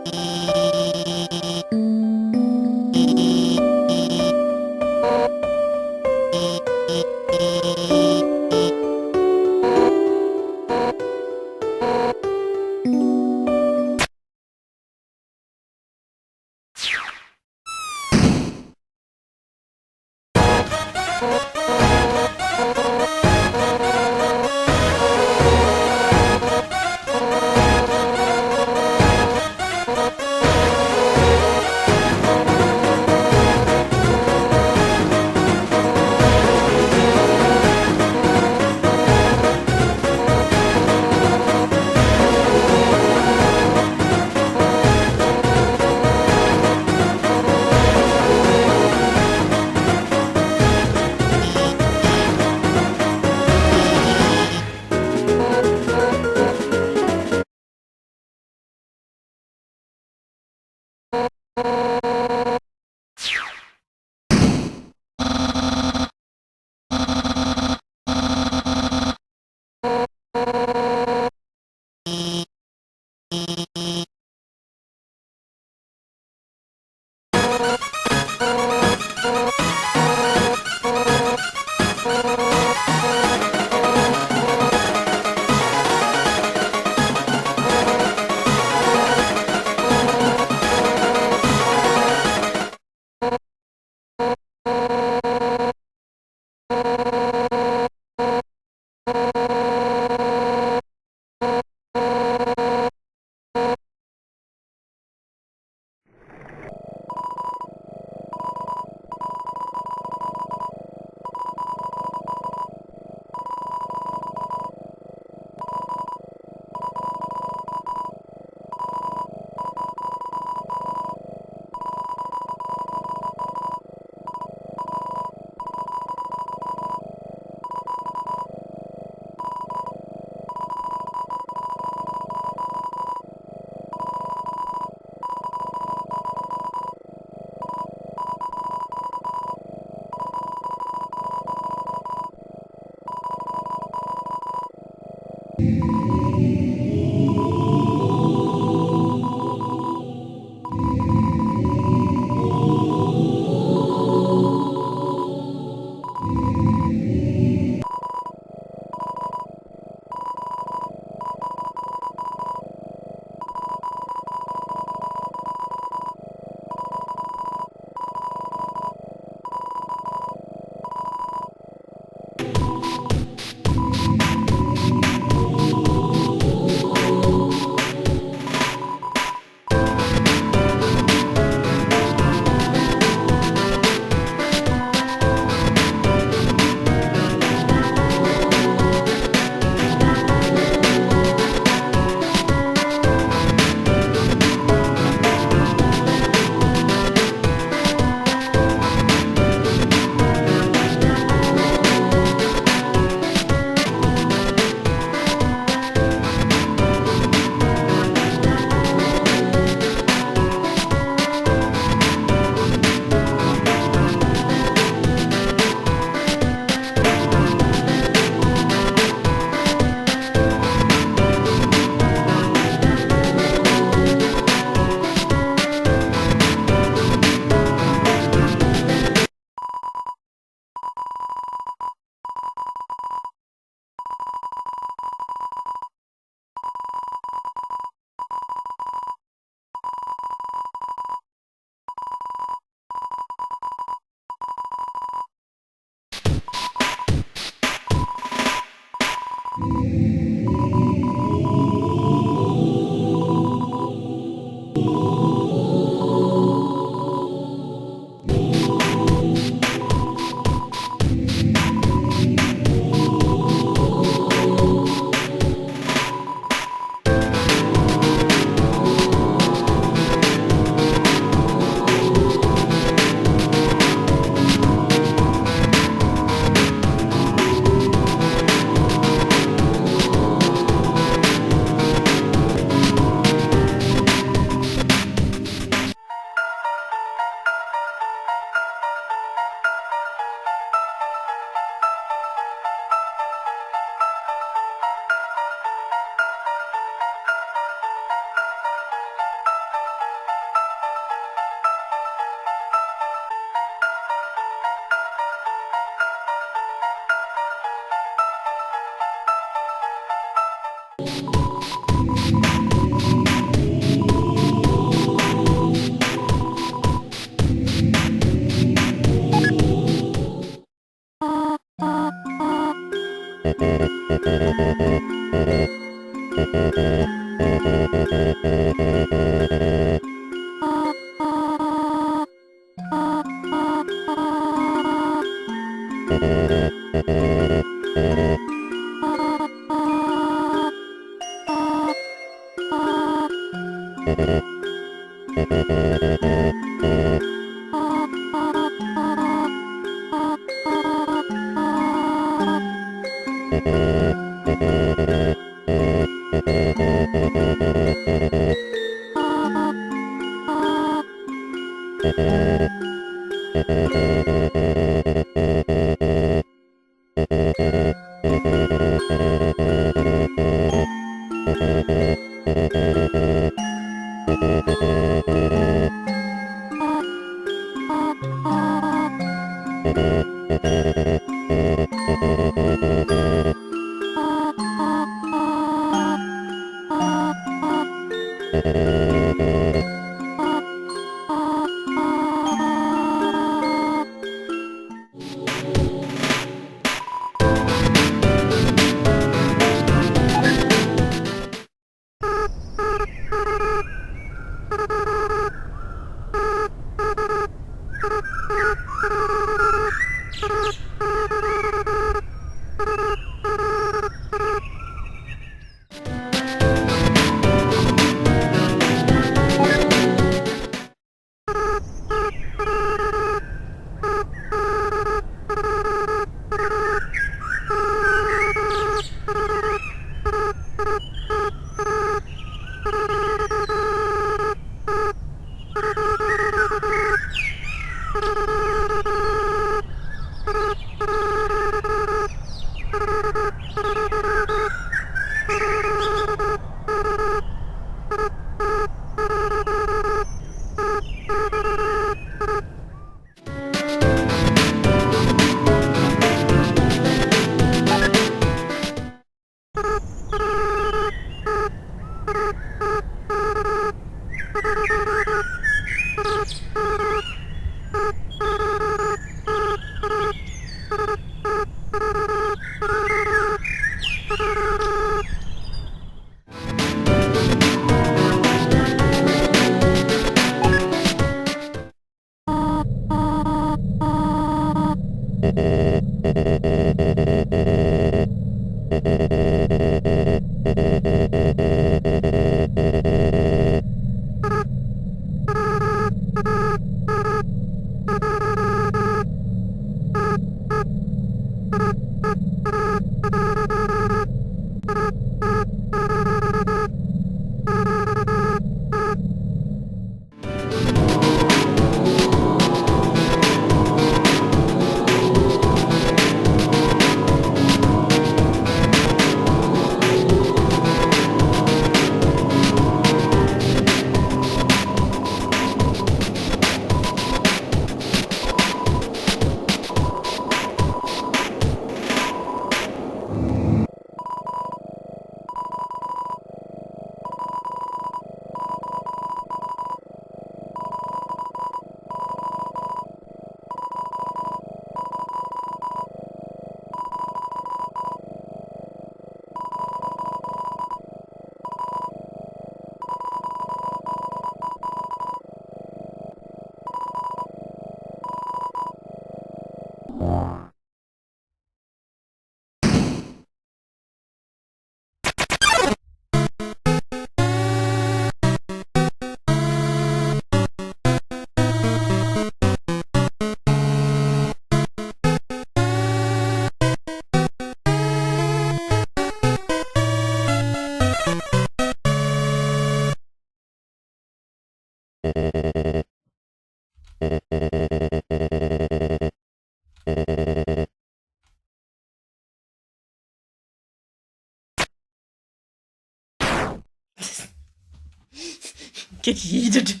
Get yeeted.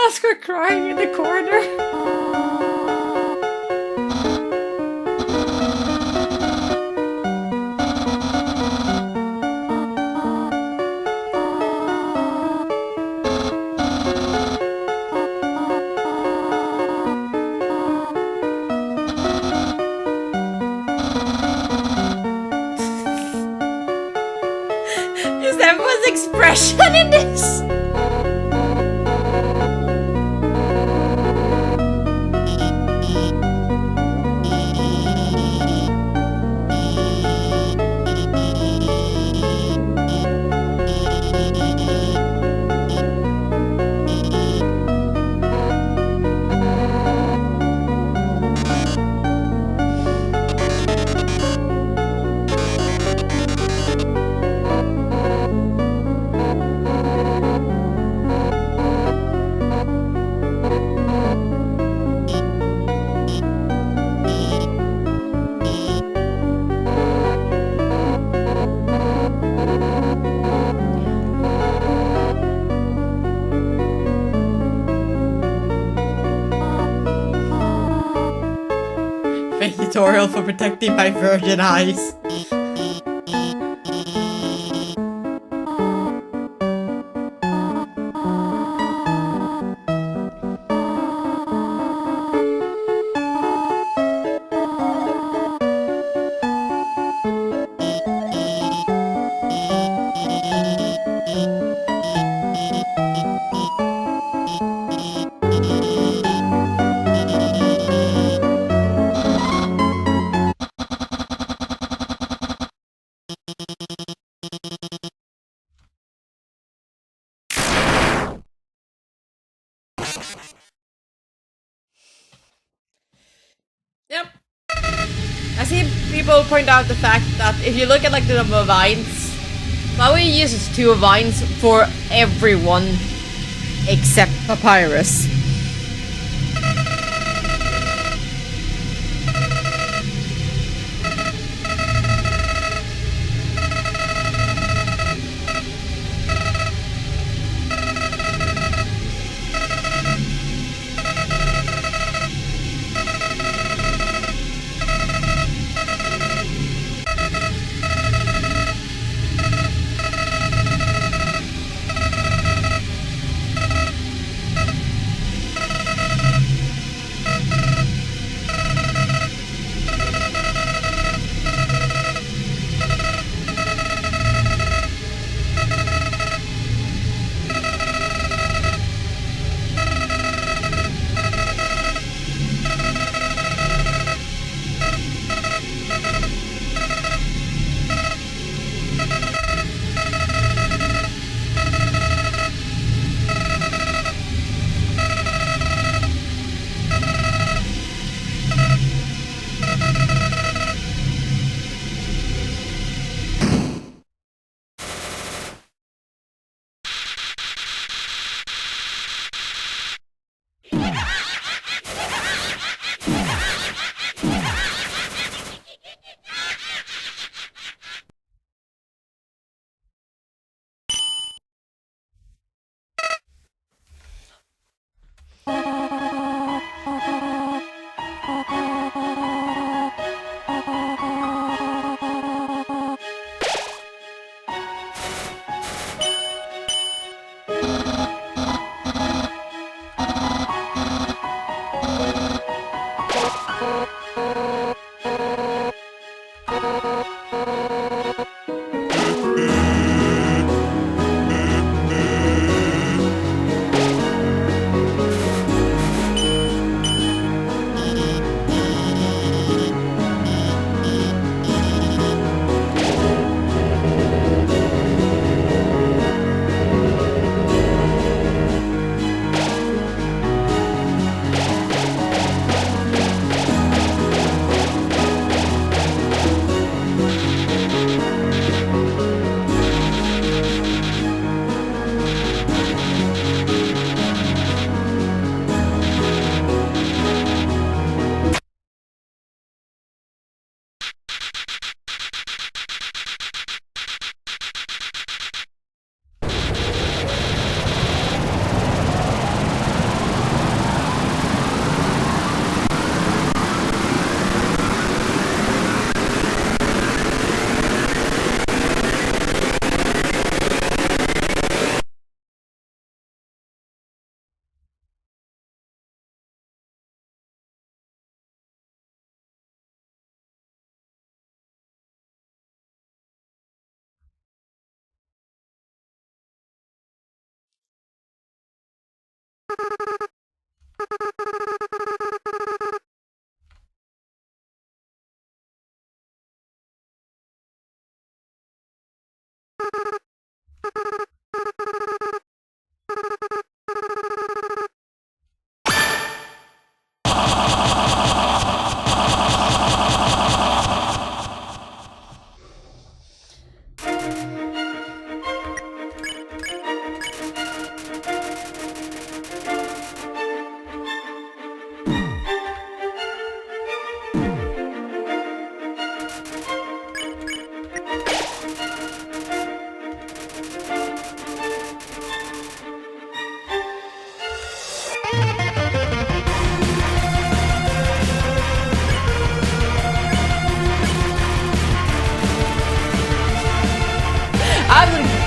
Oscar crying in the corner. Is everyone's expression in this? make tutorial for protecting my virgin eyes. Yep. I see people point out the fact that if you look at like the number of vines, Chloe uses 2 vines for everyone except Papyrus.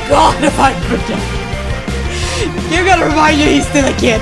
god if I forget! You gotta remind you he's still a kid!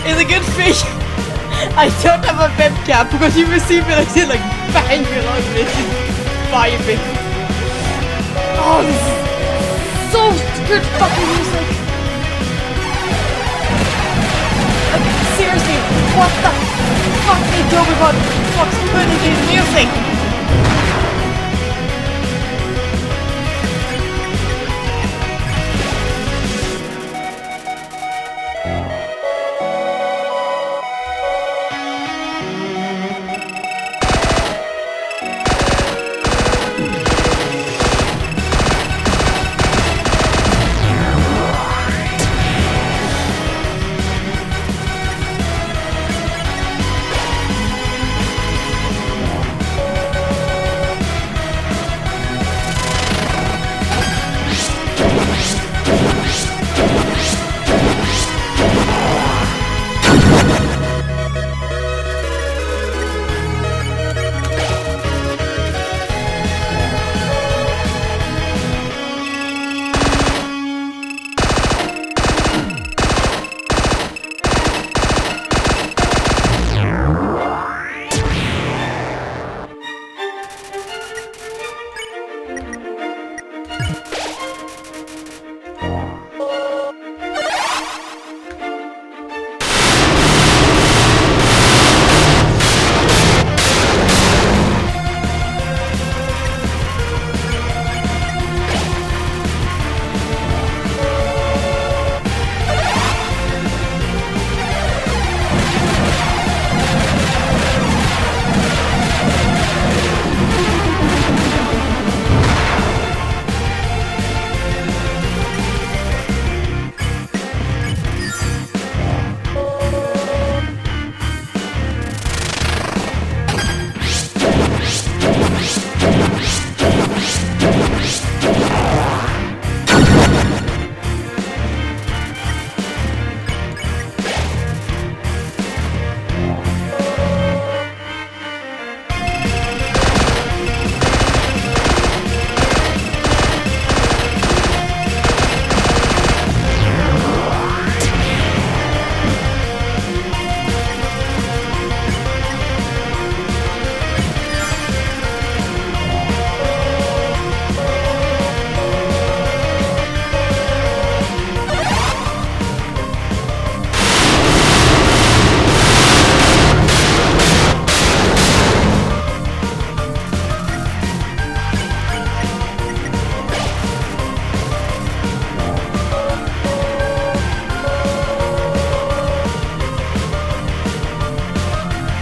It's a good thing I don't have a webcam because you will see me like bang along this vibing. Oh, this is so good fucking music. Like, seriously, what the fuck did Toby Fox put in his music?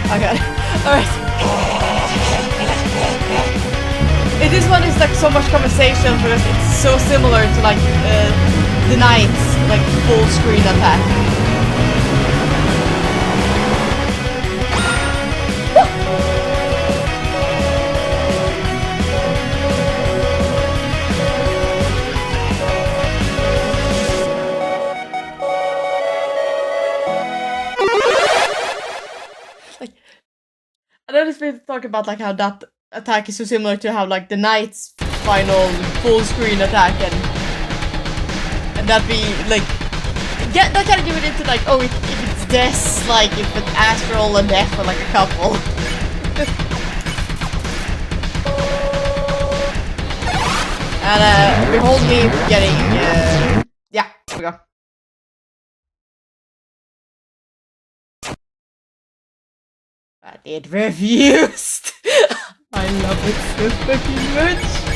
Okay, alright. This one is like so much conversation because it's so similar to like the Knight's like full screen attack. I know this been talk about like how that attack is so similar to how like the Knight's final full screen attack and that we like that kind of give it into like, oh, if it's this, like if it's astral and death for like a couple. And behold me getting, yeah, here we go. But it refused. I love it so fucking much.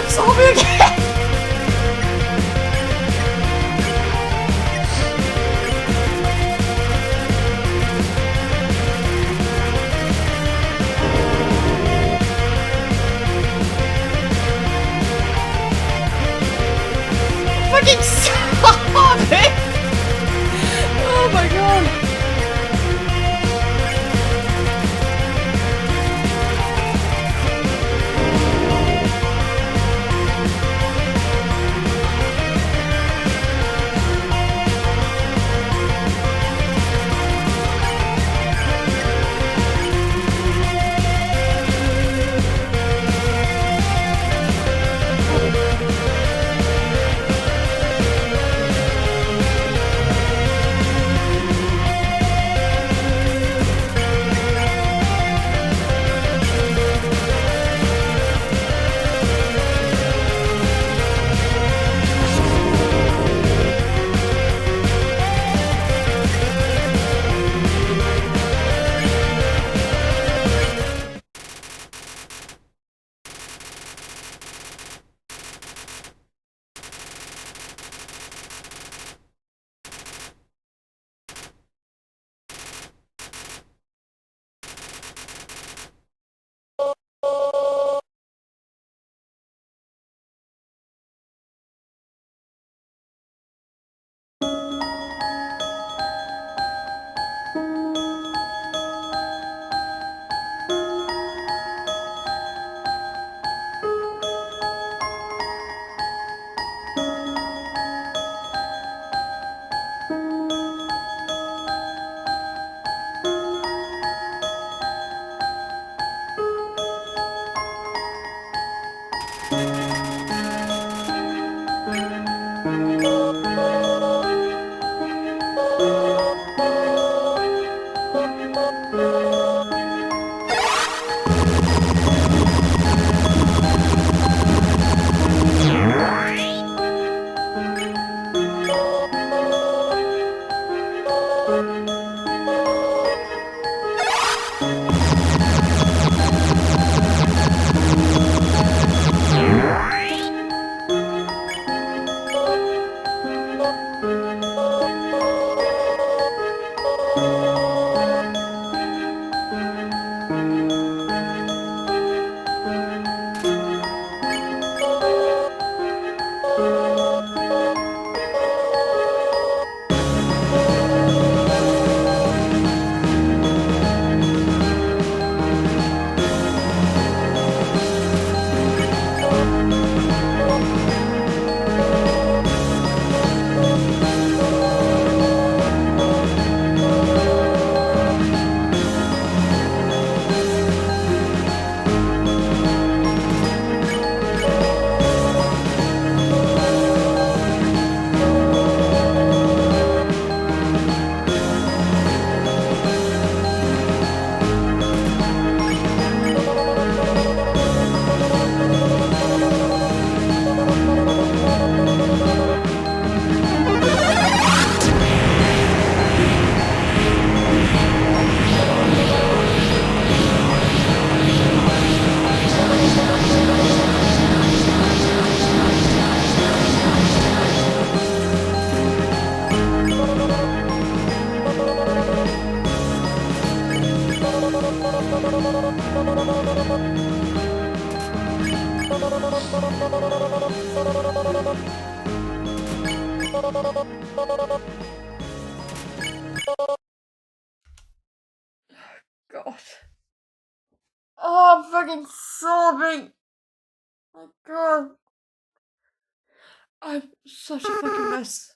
Solve it again! Fucking solve it! God. Oh, I'm fucking sobbing. Oh, God. I'm such a fucking mess.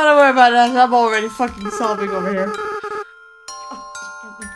Oh, don't worry about that. I'm already fucking sobbing over here. Oh, damn it.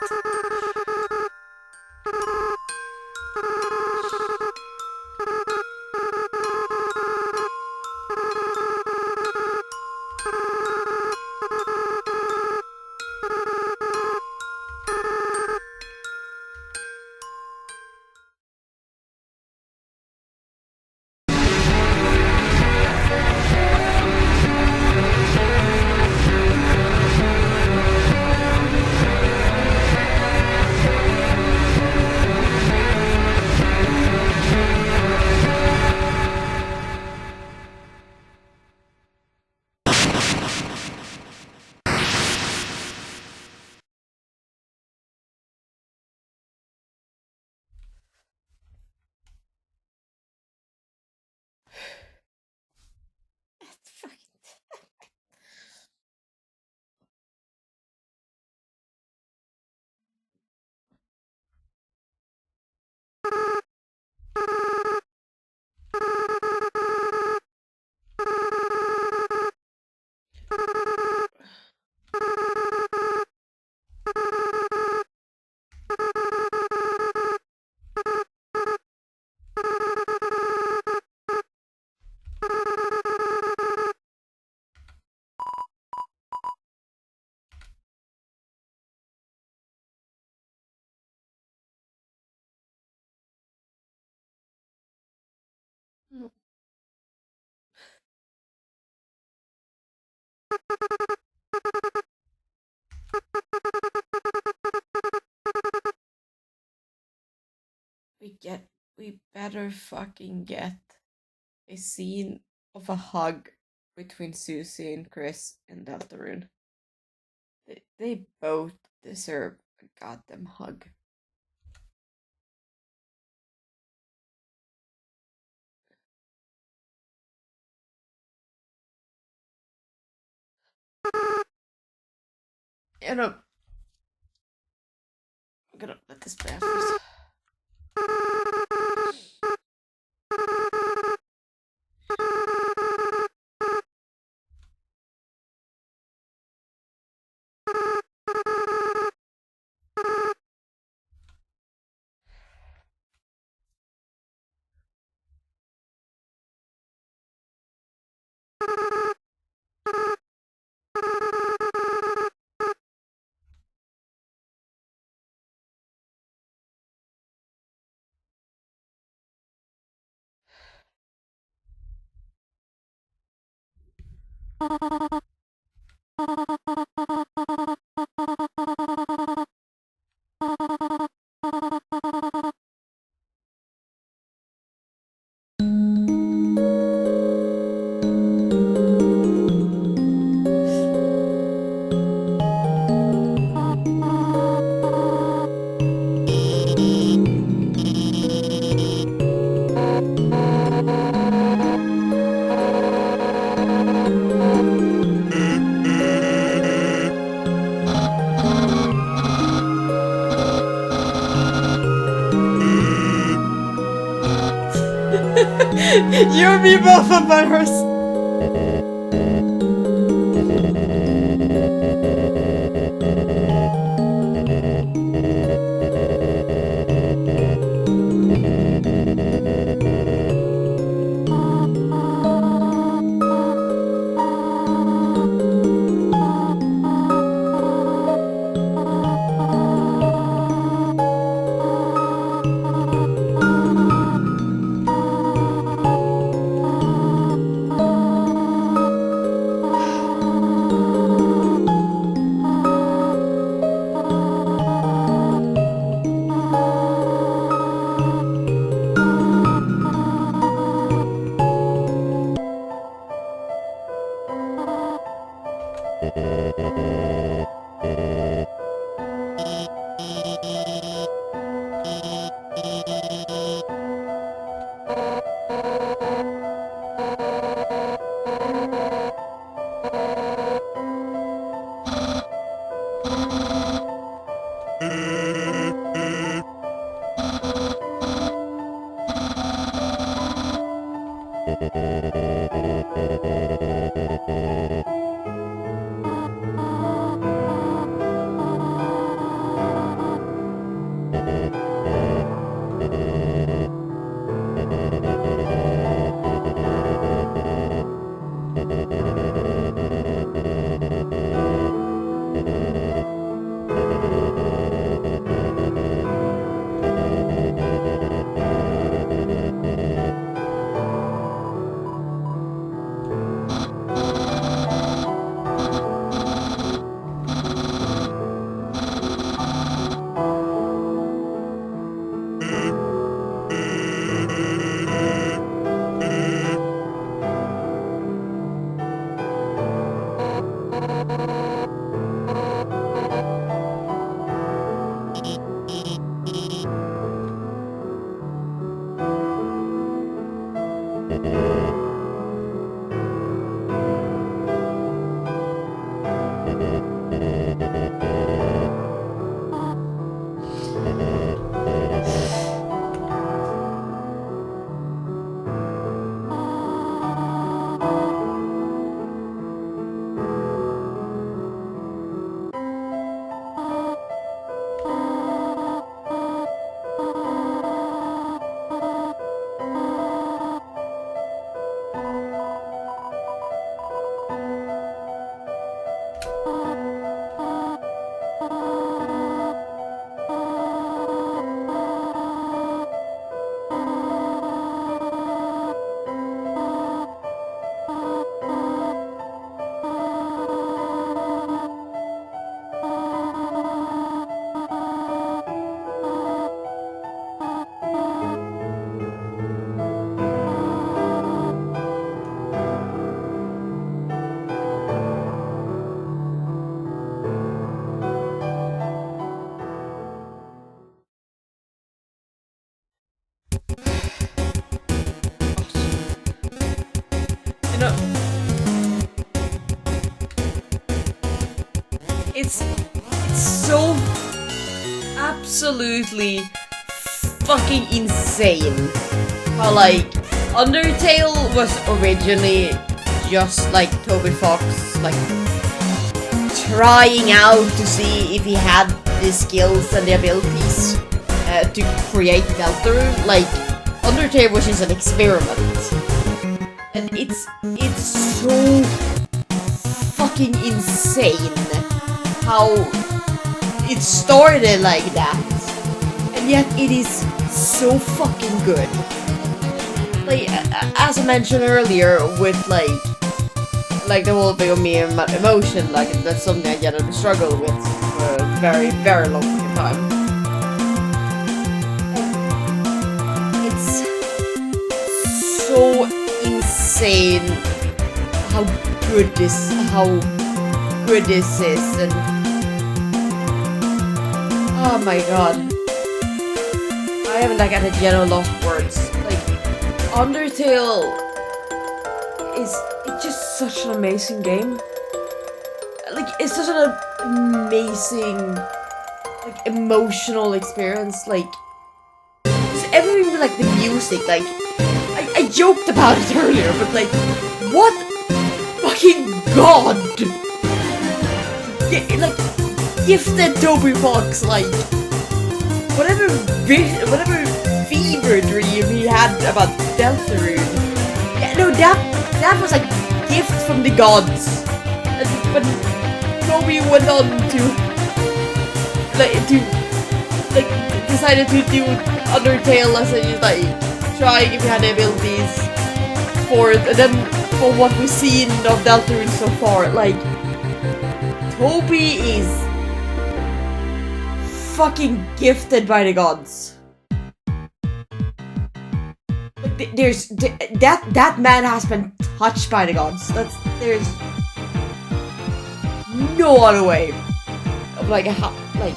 We better fucking get a scene of a hug between Susie and Chris and Deltarune. They both deserve a goddamn hug. You know, I'm gonna let this play out first. You and me both are virus. absolutely fucking insane how like Undertale was originally just like Toby Fox like trying out to see if he had the skills and the abilities to create Deltarune. Like Undertale was just an experiment, and it's so fucking insane how it started like that, and yet it is so fucking good. Like as I mentioned earlier, with like the whole thing of me and my emotion, like that's something I generally struggle with for a very, very long time. It's so insane how good this is, and oh my god, I haven't like at a general lost words. Like Undertale is just such an amazing game. Like it's such an amazing like emotional experience. Like everything with like the music, like I joked about it earlier, but like what fucking god like gifted Toby Fox like whatever fever dream he had about Deltarune. Yeah, no, that was like gift from the gods. And when Toby went on to decided to do Undertale as a like trying if he had the abilities for it, and then for what we've seen of Deltarune so far, like Toby is fucking gifted by the gods. Like there's that man has been touched by the gods. There's no other way of like how like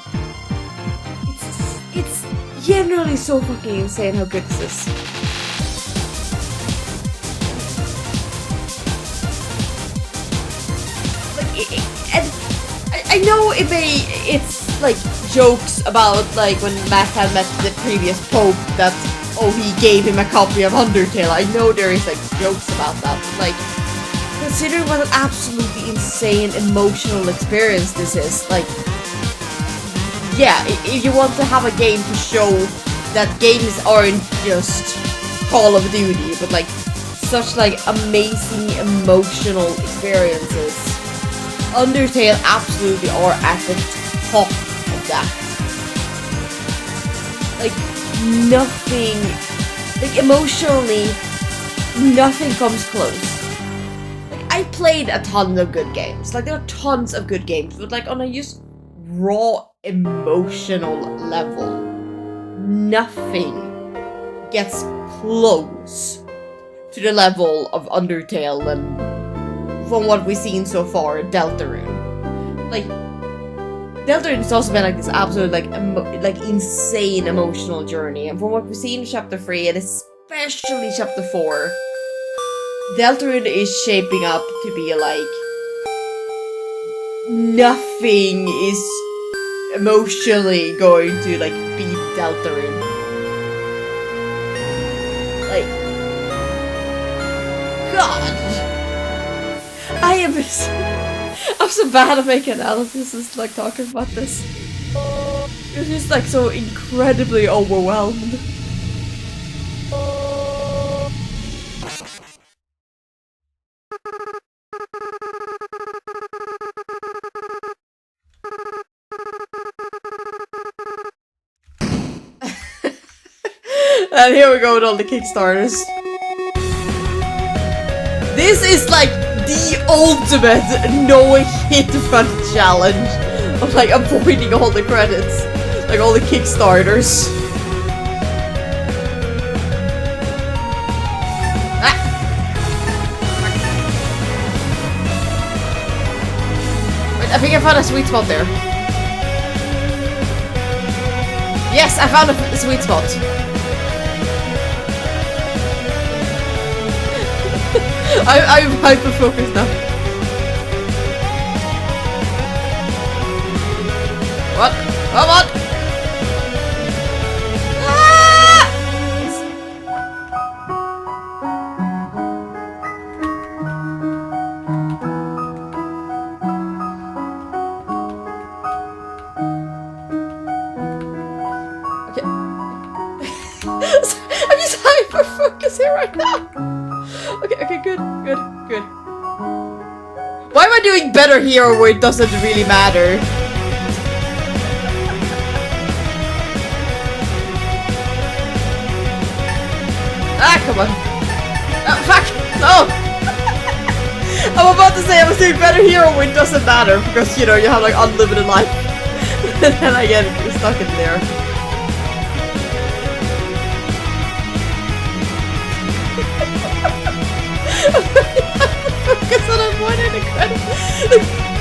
it's generally so fucking insane how good this is. Like and I know it's like jokes about like when Mac had met the previous Pope that oh he gave him a copy of Undertale. I know there is like jokes about that. Like considering what an absolutely insane emotional experience this is, like yeah, if you want to have a game to show that games aren't just Call of Duty, but like such like amazing emotional experiences, Undertale absolutely are at the top of that. Like nothing, like emotionally, nothing comes close. Like I played a ton of good games, like there are tons of good games, but like on a just raw emotional level, nothing gets close to the level of Undertale and from what we've seen so far, Deltarune. Like Deltarune has also been like this absolute like insane emotional journey, and from what we've seen in Chapter 3 and especially Chapter 4, Deltarune is shaping up to be like nothing is emotionally going to like beat Deltarune. Like God, I'm so bad at making analysis and like talking about this. It's just like so incredibly overwhelmed. And here we go with all the Kickstarters. This is like the ultimate no-hit run challenge of like avoiding all the credits, like all the Kickstarters. Wait, I think I found a sweet spot there. Yes, I found a sweet spot. I'm hyper-focused now. What? Come on! is here right now. Okay, good. Why am I doing better here where it doesn't really matter? Ah, come on. Ah, fuck! No! I'm about to say I was doing better here where it doesn't matter because, you know, you have like unlimited life. And then I get stuck in there. Focus on avoiding the credits.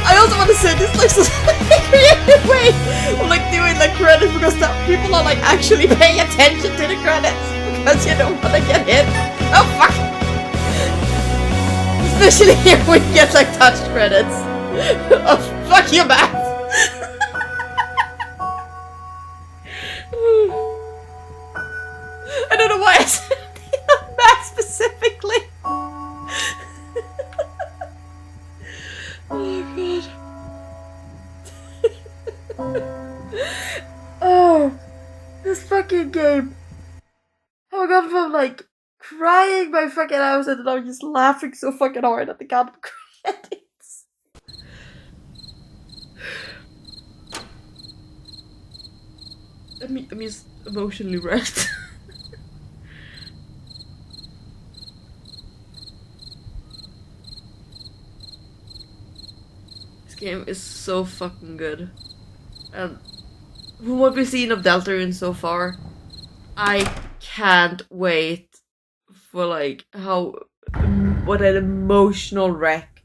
I also want to say this like such a creative way of like doing like credits because people are like actually paying attention to the credits because you don't want to get hit. Oh fuck! Especially here when you get like touched credits. Oh fuck you, Matt! I don't know why I said Matt specifically. Oh god. Oh, this fucking game. Oh my god, I'm like crying my fucking house and I'm just laughing so fucking hard at the goddamn credits. I'm just emotionally wrecked. This game is so fucking good. And from what we've seen of Deltarune so far, I can't wait for like what an emotional wreck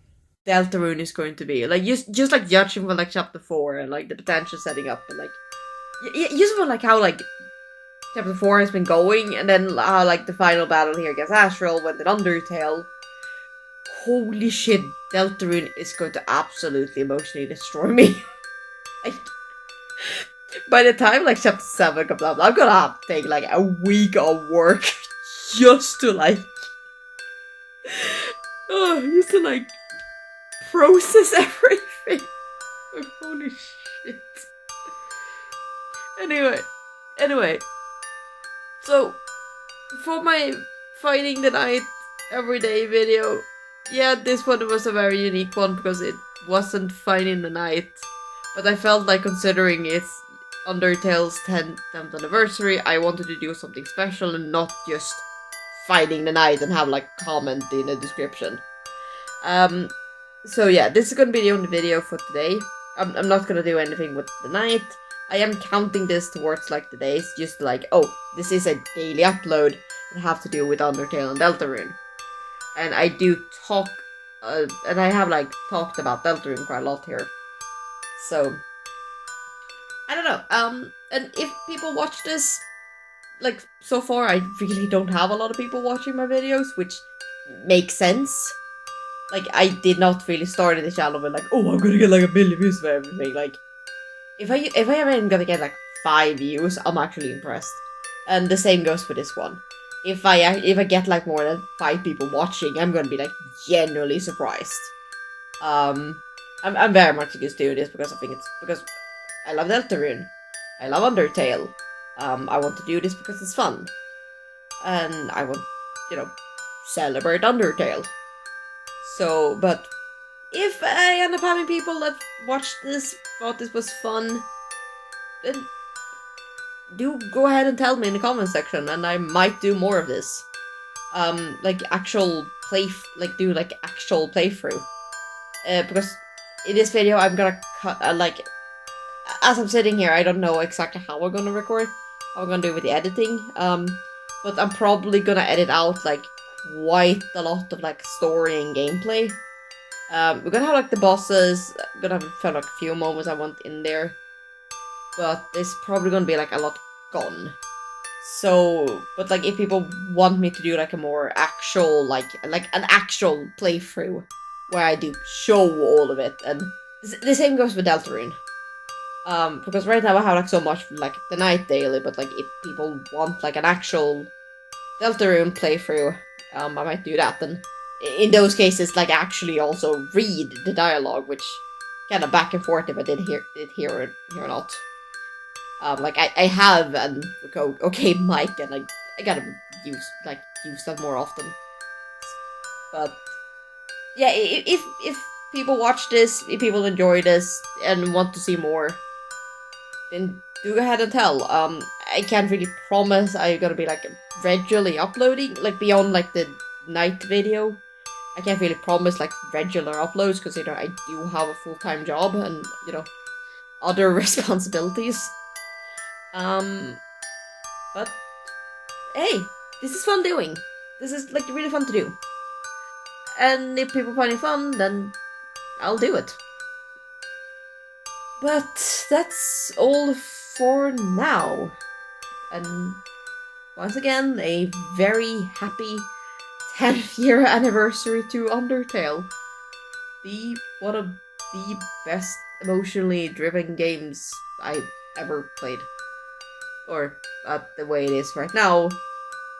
Deltarune is going to be. Like just like judging from like chapter 4 and like the potential setting up and like just from like how like chapter 4 has been going and then how like the final battle here against Astral went in Undertale. Holy shit, Deltarune is going to absolutely emotionally destroy me. Like, by the time like chapter 7 comes up, I'm gonna have to take like a week of work just to like just to like process everything. Like, holy shit. Anyway. So for my Fighting the Night everyday video, yeah, this one was a very unique one because it wasn't Fighting the Night. But I felt like considering it's Undertale's 10th anniversary, I wanted to do something special and not just Fighting the Night and have like comment in the description. So yeah, this is gonna be the only video for today. I'm not gonna do anything with the night. I am counting this towards like the days, just like, oh, this is a daily upload that have to do with Undertale and Deltarune. And I do talk, and I have like talked about Deltarune quite a lot here. So, I don't know, and if people watch this, like, so far I really don't have a lot of people watching my videos, which makes sense. Like, I did not really start the channel with like, oh, I'm gonna get like 1 million views for everything. Like, if I ever am gonna get like 5 views, I'm actually impressed. And the same goes for this one. If I get like more than 5 people watching, I'm gonna be like genuinely surprised. I'm very much just doing this because I think it's because I love Deltarune. I love Undertale. I want to do this because it's fun. And I want, you know, celebrate Undertale. So, but if I end up having people that watch this, thought this was fun, then do go ahead and tell me in the comment section and I might do more of this. Like actual do like actual playthrough. Because in this video I'm gonna cut, like, as I'm sitting here, I don't know exactly how we're gonna record, how we're gonna do with the editing, but I'm probably gonna edit out, like, quite a lot of, like, story and gameplay. We're gonna have, like, the bosses, gonna have like, a few moments I want in there, but there's probably gonna be, like, a lot gone. So, but, like, if people want me to do, like, a more actual, like an actual playthrough, where I do show all of it, and the same goes with Deltarune. Because right now I have like so much like the night daily, but like if people want like an actual Deltarune playthrough, I might do that. And in those cases, like actually also read the dialogue, which kind of back and forth if I did hear it or not. Like I have an okay mic and like I gotta use that more often. But yeah, if people watch this, if people enjoy this and want to see more, then do go ahead and tell. I can't really promise I'm gonna be like regularly uploading, like beyond like the night video. I can't really promise like regular uploads because I do have a full-time job and other responsibilities. But hey, this is fun doing. This is like really fun to do. And if people find it fun, then I'll do it. But that's all for now. And once again, a very happy 10th year anniversary to Undertale. One of the best emotionally driven games I ever played. Or, the way it is right now,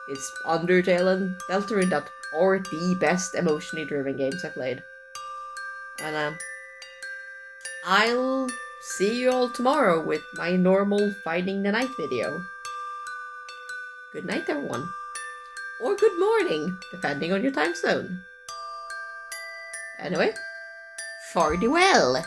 it's Undertale and Deltarune that are the best emotionally driven games I played. And I'll see you all tomorrow with my normal Finding the Night video. Good night, everyone. Or good morning, depending on your time zone. Anyway, fare thee well.